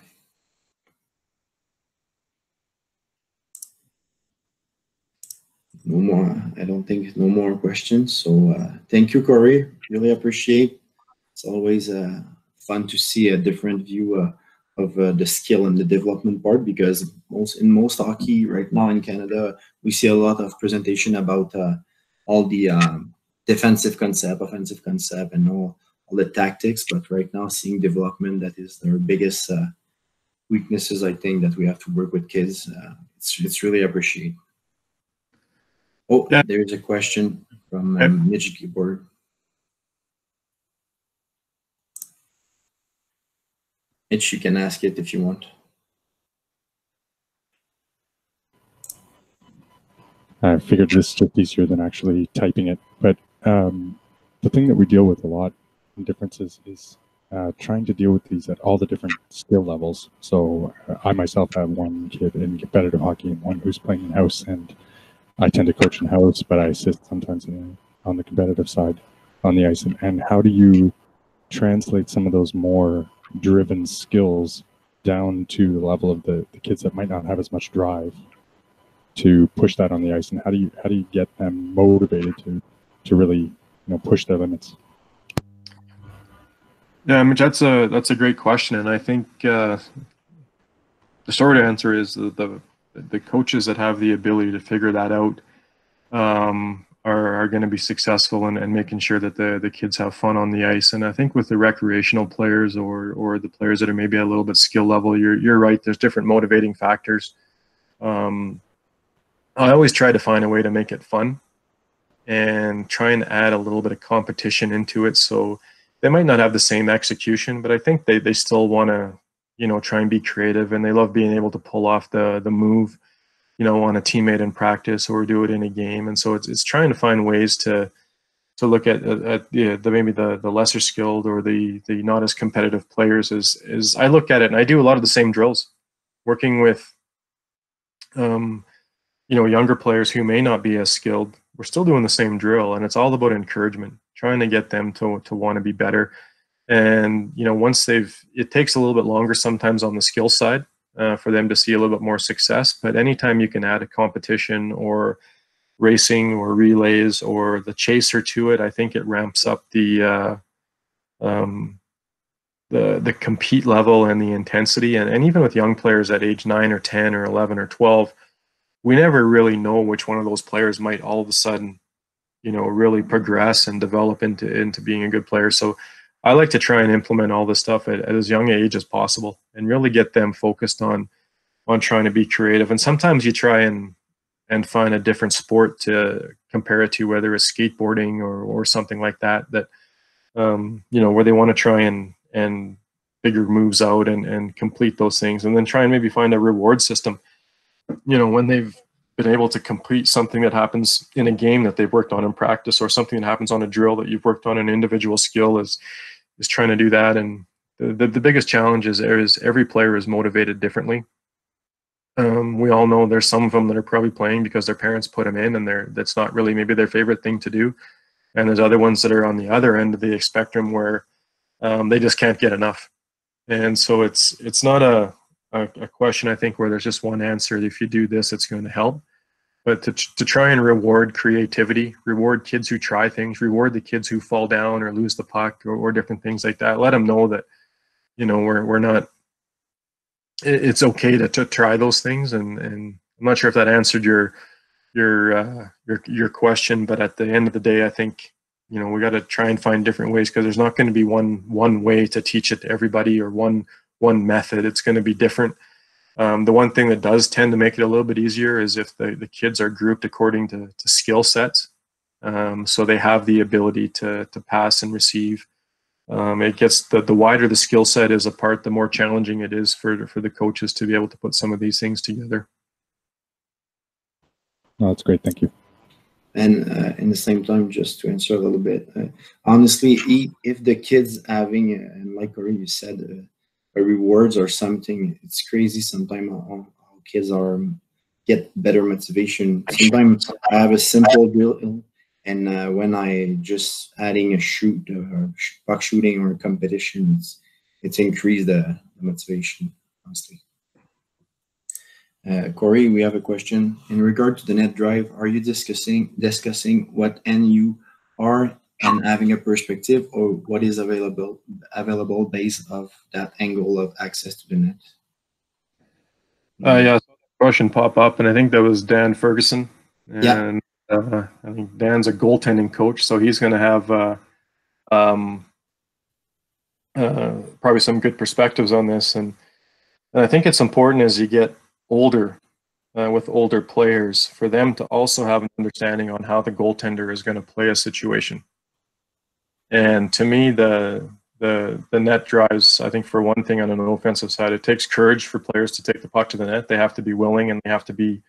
No more, I don't think, no more questions. So thank you, Corey. Really appreciate. It's always fun to see a different view of the skill and the development part, because in most hockey right now in Canada, we see a lot of presentation about all the defensive concept, offensive concept, and all the tactics. But right now, seeing development, that is their biggest weaknesses, I think, that we have to work with kids. It's really appreciated. Oh, yeah. There's a question from Mitch Keyboard. Mitch, you can ask it if you want. I figured this is just easier than actually typing it. But the thing that we deal with a lot in differences is trying to deal with these at all the different skill levels. So I myself have one kid in competitive hockey and one who's playing in house, and I tend to coach in house, but I assist sometimes on the competitive side on the ice. And how do you translate some of those more driven skills down to the level of the kids that might not have as much drive to push that on the ice? And how do you get them motivated to really push their limits? Yeah, I mean, that's a great question, and I think the short answer is the coaches that have the ability to figure that out are going to be successful in making sure that the kids have fun on the ice. And I think with the recreational players or the players that are maybe a little bit skill level, you're right. There's different motivating factors. I always try to find a way to make it fun and try and add a little bit of competition into it. So they might not have the same execution, but I think they still want to, try and be creative, and they love being able to pull off the move, on a teammate in practice or do it in a game. And so it's trying to find ways to look at maybe the lesser skilled or the not as competitive players as I look at it. And I do a lot of the same drills, working with, younger players who may not be as skilled. We're still doing the same drill, and it's all about encouragement, trying to get them to want to be better. And, once it takes a little bit longer sometimes on the skill side for them to see a little bit more success. But anytime you can add a competition or racing or relays or the chaser to it, I think it ramps up the compete level and the intensity. And even with young players at age 9 or 10 or 11 or 12, we never really know which one of those players might all of a sudden, really progress and develop into being a good player. So I like to try and implement all this stuff at as young an age as possible and really get them focused on trying to be creative. And sometimes you try and find a different sport to compare it to, whether it's skateboarding or something like that, where they want to try and figure moves out and complete those things, and then try and maybe find a reward system, when they've been able to complete something that happens in a game that they've worked on in practice, or something that happens on a drill that you've worked on an individual skill, is trying to do that. And the biggest challenge is every player is motivated differently. We all know there's some of them that are probably playing because their parents put them in, and that's not really maybe their favorite thing to do. And there's other ones that are on the other end of the spectrum where they just can't get enough. And so it's not a question, I think, where there's just one answer. If you do this, it's going to help. But to try and reward creativity, reward kids who try things, reward the kids who fall down or lose the puck or different things like that. Let them know that, we're not. It's okay to try those things. And I'm not sure if that answered your question, but at the end of the day, I think, we got to try and find different ways, because there's not going to be one way to teach it to everybody, or one method. It's going to be different. The one thing that does tend to make it a little bit easier is if the kids are grouped according to skill sets. So they have the ability to pass and receive. It gets the wider the skill set is apart, the more challenging it is for the coaches to be able to put some of these things together. No, that's great. Thank you. And in the same time, just to answer a little bit, honestly, if the kids having, and like you said, rewards or something, it's crazy sometimes how kids are get better motivation. Sometimes I have a simple drill, and when I just adding a puck shooting or competition, it's increased the motivation, honestly. Corey, we have a question in regard to the net drive. Are you discussing what NU are and having a perspective, or what is available based of that angle of access to the net? Yeah, I saw that question pop up, and I think that was Dan Ferguson. And Yeah. I think Dan's a goaltending coach, so he's going to have probably some good perspectives on this. And I think it's important as you get older with older players for them to also have an understanding on how the goaltender is going to play a situation. And to me, the net drives, I think, for one thing on an offensive side, it takes courage for players to take the puck to the net. They have to be willing, and they have to be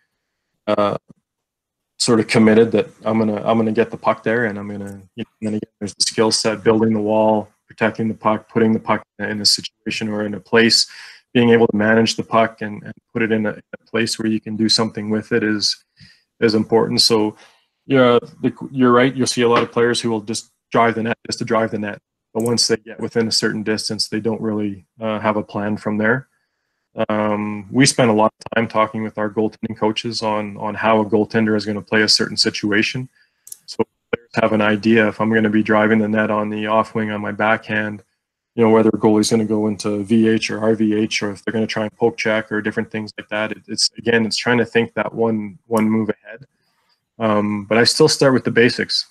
sort of committed that I'm gonna get the puck there, and I'm gonna, and again, there's the skill set, building the wall, protecting the puck, putting the puck in a situation or in a place, being able to manage the puck and put it in a place where you can do something with it is important. So yeah, you're right. You'll see a lot of players who will just drive the net just to drive the net. But once they get within a certain distance, they don't really have a plan from there. We spend a lot of time talking with our goaltending coaches on how a goaltender is going to play a certain situation. So players have an idea if I'm going to be driving the net on the off wing on my backhand, whether a goalie's going to go into VH or RVH, or if they're going to try and poke check or different things like that. It's trying to think that one move ahead. But I still start with the basics.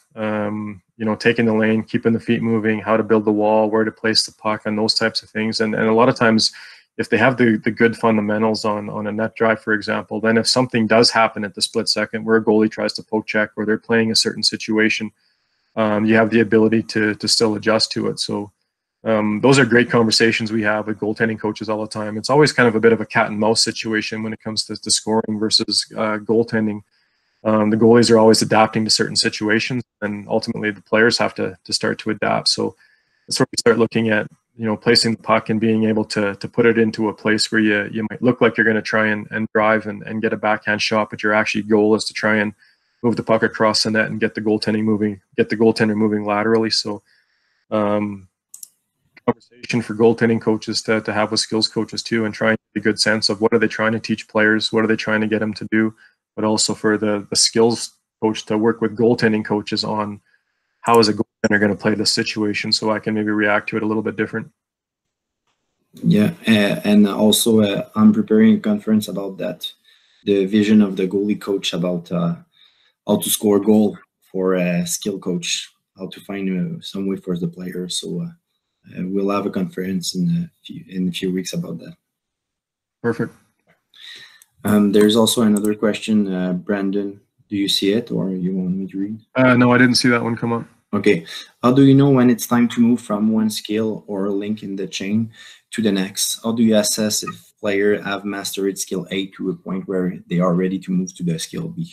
Taking the lane, keeping the feet moving, how to build the wall, where to place the puck, and those types of things. And a lot of times, if they have the good fundamentals on a net drive, for example, then if something does happen at the split second where a goalie tries to poke check or they're playing a certain situation, you have the ability to still adjust to it. So those are great conversations we have with goaltending coaches all the time. It's always kind of a bit of a cat and mouse situation when it comes to scoring versus goaltending. The goalies are always adapting to certain situations, and ultimately the players have to start to adapt. So that's where we start looking at, placing the puck and being able to put it into a place where you might look like you're going to try and drive and get a backhand shot, but your actual goal is to try and move the puck across the net and get the goaltender moving laterally. So conversation for goaltending coaches to have with skills coaches too, and try and get a good sense of what are they trying to teach players, what are they trying to get them to do, but also for the skills coach to work with goaltending coaches on how is a goaltender going to play this situation so I can maybe react to it a little bit different. Yeah, and also I'm preparing a conference about that, the vision of the goalie coach about how to score a goal for a skill coach, how to find some way for the player. So we'll have a conference in a few weeks about that. Perfect. There's also another question, Brandon. Do you see it, or you want me to read? No, I didn't see that one come up. Okay. How do you know when it's time to move from one skill or link in the chain to the next? How do you assess if players have mastered skill A to a point where they are ready to move to the skill B?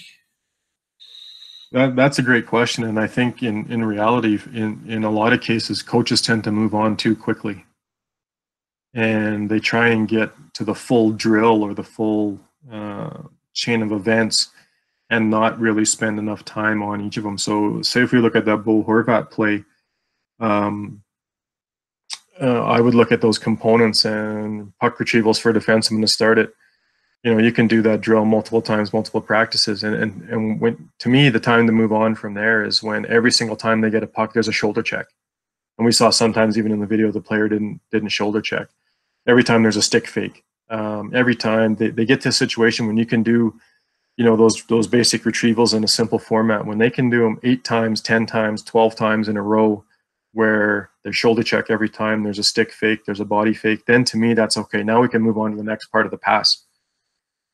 That's a great question, and I think in reality, in a lot of cases, coaches tend to move on too quickly, and they try and get to the full drill or the full chain of events and not really spend enough time on each of them. So say if we look at that Bo Horvat play, I would look at those components and puck retrievals for defensemen to start it. You can do that drill multiple times, multiple practices. And when, to me, the time to move on from there is when every single time they get a puck, there's a shoulder check. And we saw sometimes even in the video, the player didn't shoulder check. Every time there's a stick fake. Every time they get to a situation when you can do, those basic retrievals in a simple format, when they can do them 8 times, 10 times, 12 times in a row, where they shoulder check every time, there's a stick fake, there's a body fake, then to me, that's okay. Now we can move on to the next part of the pass.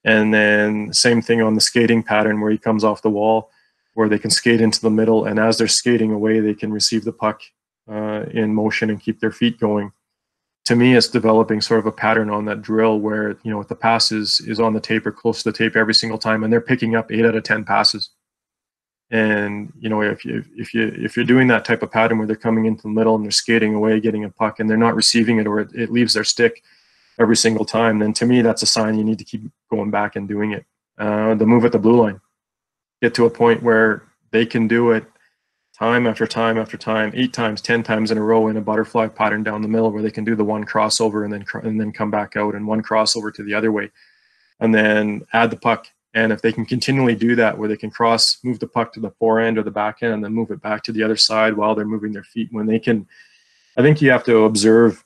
And then same thing on the skating pattern where he comes off the wall, where they can skate into the middle, and as they're skating away, they can receive the puck in motion and keep their feet going. To me, it's developing sort of a pattern on that drill where, if the pass is on the tape or close to the tape every single time, and they're picking up 8 out of 10 passes. And, if you're doing that type of pattern where they're coming into the middle and they're skating away, getting a puck, and they're not receiving it, or it leaves their stick every single time, then to me, that's a sign you need to keep going back and doing it. the move at the blue line. Get to a point where they can do it time after time after time, 8 times, 10 times in a row in a butterfly pattern down the middle, where they can do the one crossover and then come back out, and one crossover to the other way, and then add the puck. And if they can continually do that, where they can move the puck to the forehand or the backhand, and then move it back to the other side while they're moving their feet, when they can, I think you have to observe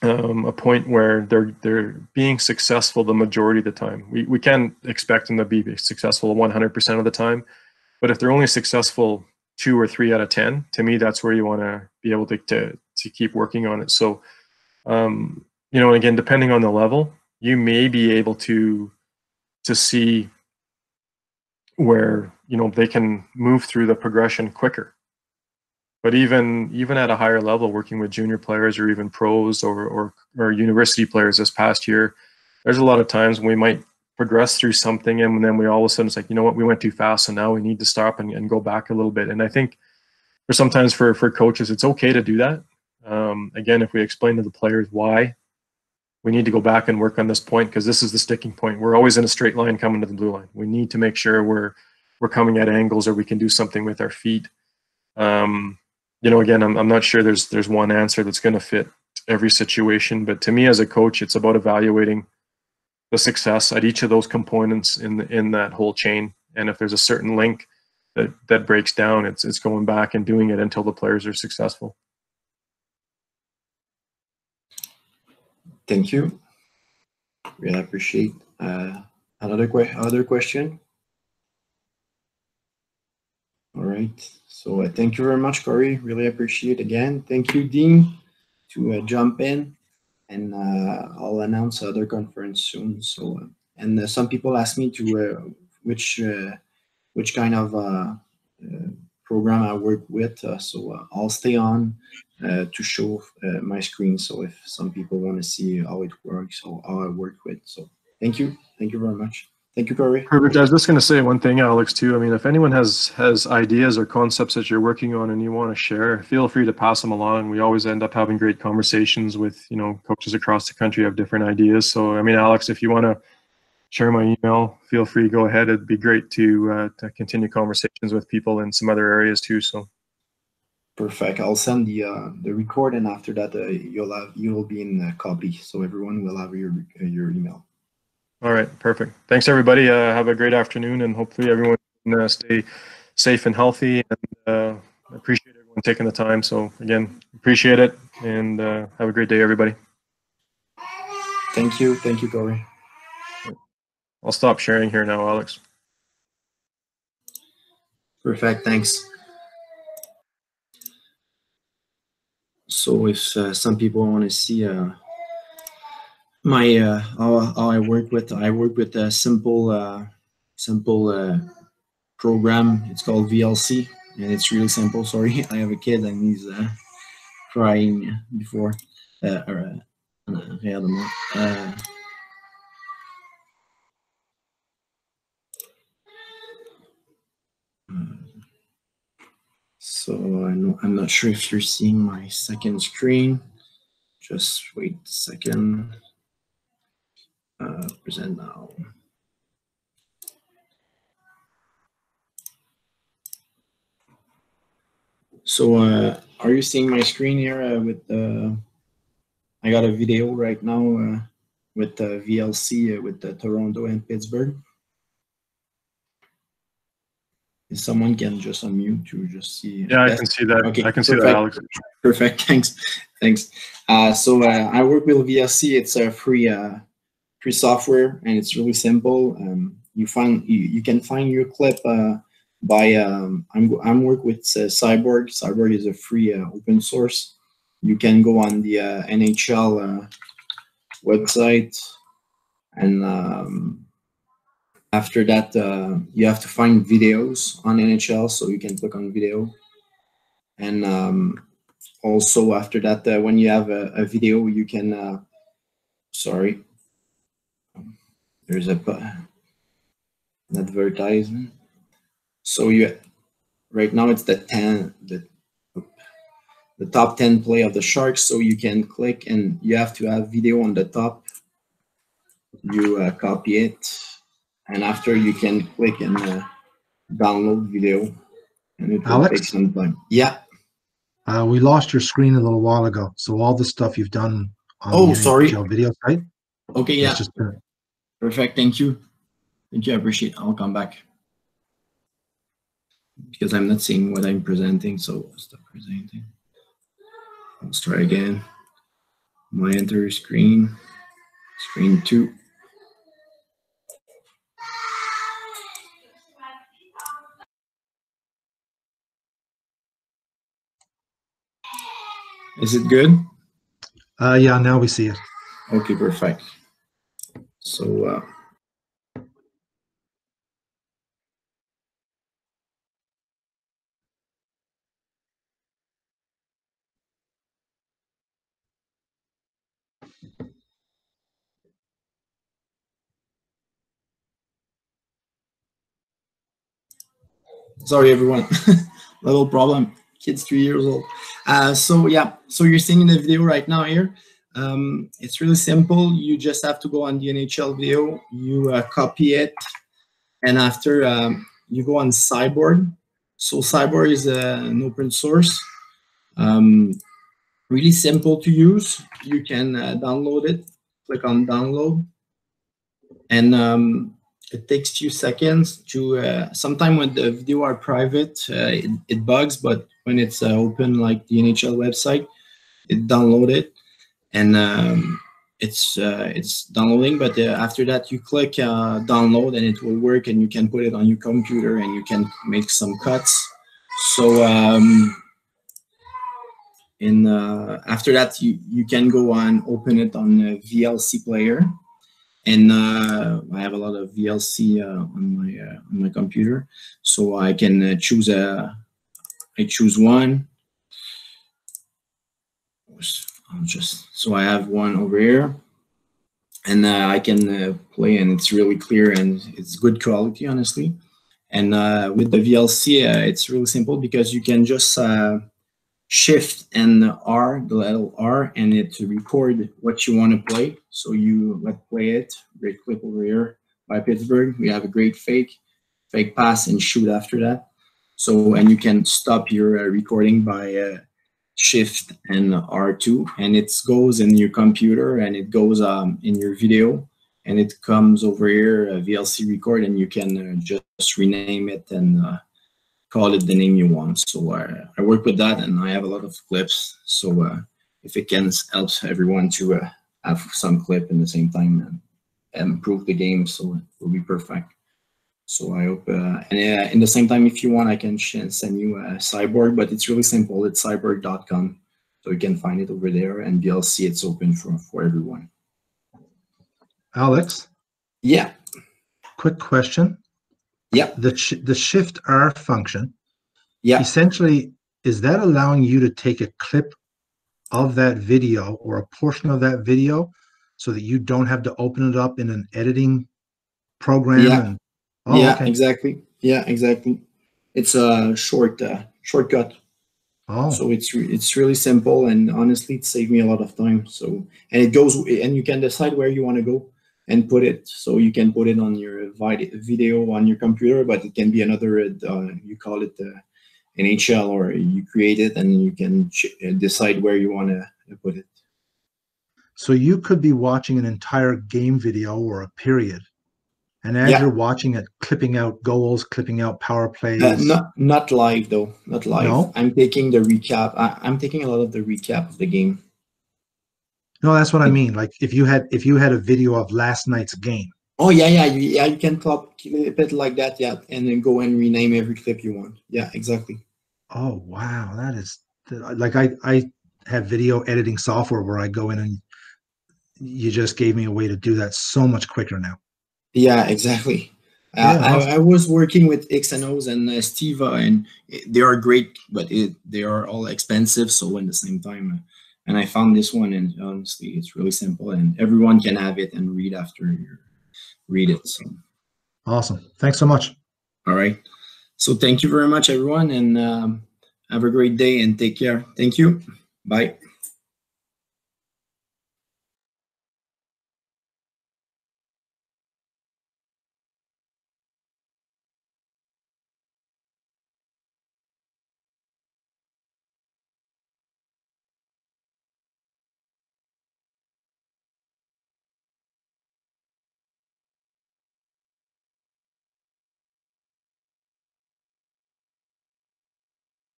a point where they're being successful the majority of the time. We can't expect them to be successful 100% of the time, but if they're only successful 2 or 3 out of 10, to me, that's where you want to be able to keep working on it. So, you know, again, depending on the level, you may be able to see where, you know, they can move through the progression quicker. But even at a higher level, working with junior players or even pros or university players this past year, there's a lot of times we might progress through something, and then we all of a sudden, it's like, you know what, we went too fast, so now we need to stop and go back a little bit. And I think for coaches, it's okay to do that. Again, if we explain to the players why we need to go back and work on this point, because this is the sticking point. We're always in a straight line coming to the blue line. We need to make sure we're coming at angles, or we can do something with our feet. You know, again, I'm not sure there's one answer that's going to fit every situation, but to me as a coach, it's about evaluating the success at each of those components in that whole chain. And if there's a certain link that breaks down, it's going back and doing it until the players are successful. Thank you. Really appreciate. Other question? All right. So thank you very much, Corey. Really appreciate again. Thank you, Dean, to jump in, and I'll announce other conference soon. So and some people ask me to which kind of program I work with. So I'll stay on to show my screen. So if some people want to see how it works or how I work with. So thank you very much. Thank you, Corey. Perfect. I was just going to say one thing, Alex, too. I mean, if anyone has ideas or concepts that you're working on and you want to share, feel free to pass them along. We always end up having great conversations with, you know, coaches across the country who have different ideas. So, I mean, Alex, if you want to share my email, feel free to go ahead. It'd be great to continue conversations with people in some other areas too. So. Perfect. I'll send the record, and after that, you'll be in a copy, so everyone will have your email. All right, perfect. Thanks, everybody. Have a great afternoon, and hopefully everyone can stay safe and healthy. And appreciate everyone taking the time. So again, appreciate it, and have a great day, everybody. Thank you, Corey. I'll stop sharing here now, Alex. Perfect. Thanks. So if some people want to see my how I work with a simple program. It's called VLC, and it's really simple. Sorry, I have a kid and he's crying before. So I'm not sure if you're seeing my second screen. Just wait a second. Present now. So are you seeing my screen here with I got a video right now with VLC with Toronto and Pittsburgh. If someone can just unmute to just see. Yeah, I can see that. Okay, I can see that, Alex. Perfect. Thanks. So I work with VLC. It's a free software, and it's really simple. You can find your clip by I'm work with Cyborg. Cyborg is a free open source. You can go on the NHL website, and after that you have to find videos on NHL, so you can click on video. And also after that, when you have a video, you can sorry, there's an advertisement. So right now it's the top 10 play of the Sharks. So you can click, and you have to have video on the top. You copy it, and after you can click and download video, and it will Alex? take some time. Yeah. We lost your screen a little while ago, so all the stuff you've done on Oh, the sorry. NHL video site. Okay, yeah. Just Perfect. Thank you. Thank you. I appreciate it. I'll come back because I'm not seeing what I'm presenting. So stop presenting. Let's try again. My enter screen, screen 2. Is it good? yeah, now we see it. Okay, perfect. So sorry, everyone. Little problem. Kid's 3 years old. So yeah, so you're seeing the video right now here. It's really simple. You just have to go on the NHL video. You copy it, and after you go on Cyborg. So Cyborg is an open source. Really simple to use. You can download it. Click on download, and it takes few seconds to. Sometime when the video are private, it bugs, but when it's open like the NHL website, it download it, and it's downloading. But after that, you click download, and it will work, and you can put it on your computer, and you can make some cuts. So after that, you can go and open it on a VLC player. And I have a lot of VLC on my computer, so I can choose I choose one. So I have one over here, and I can play, and it's really clear and it's good quality, honestly. And with the VLC, it's really simple because you can just Shift and R, the little R, and it to record what you want to play. So you let's play it. Great clip over here by Pittsburgh. We have a great fake pass and shoot after that. So, and you can stop your recording by Shift and R2, and it goes in your computer, and it goes in your video, and it comes over here VLC record, and you can just rename it and call it the name you want. So I work with that, and I have a lot of clips. So if it can help everyone to have some clip in the same time and improve the game, so it will be perfect. So I hope, and in the same time, if you want, I can send you a Cyborg, but it's really simple. It's cyborg.com, so you can find it over there, and VLC, it's open for everyone. Alex? Yeah. Quick question. Yeah. The Shift R function. Yeah. Essentially, is that allowing you to take a clip of that video or a portion of that video so that you don't have to open it up in an editing program? Yeah. And, yeah, okay. Exactly. Yeah, exactly. It's a shortcut. Oh. So it's really simple, and honestly, it saved me a lot of time. So, and it goes, and you can decide where you want to go and put it. So you can put it on your video on your computer, but it can be another, you call it NHL, or you create it, and you can decide where you want to put it. So you could be watching an entire game video or a period, and as you're watching it, clipping out goals, clipping out power plays. Not live though, not live. No? I'm taking the recap. I'm taking a lot of the recap of the game. No, that's what I mean. Like if you had a video of last night's game. Oh yeah. You can clip it like that, yeah, and then go and rename every clip you want. Yeah, exactly. Oh wow, that is like I have video editing software where I go in, and you just gave me a way to do that so much quicker now. Yeah, exactly. I was working with X and O's and Steva, and they are great, but they are all expensive. So in the same time, and I found this one, and honestly, it's really simple, and everyone can have it and read after you read it. So awesome! Thanks so much. All right. So thank you very much, everyone, and have a great day and take care. Thank you. Bye.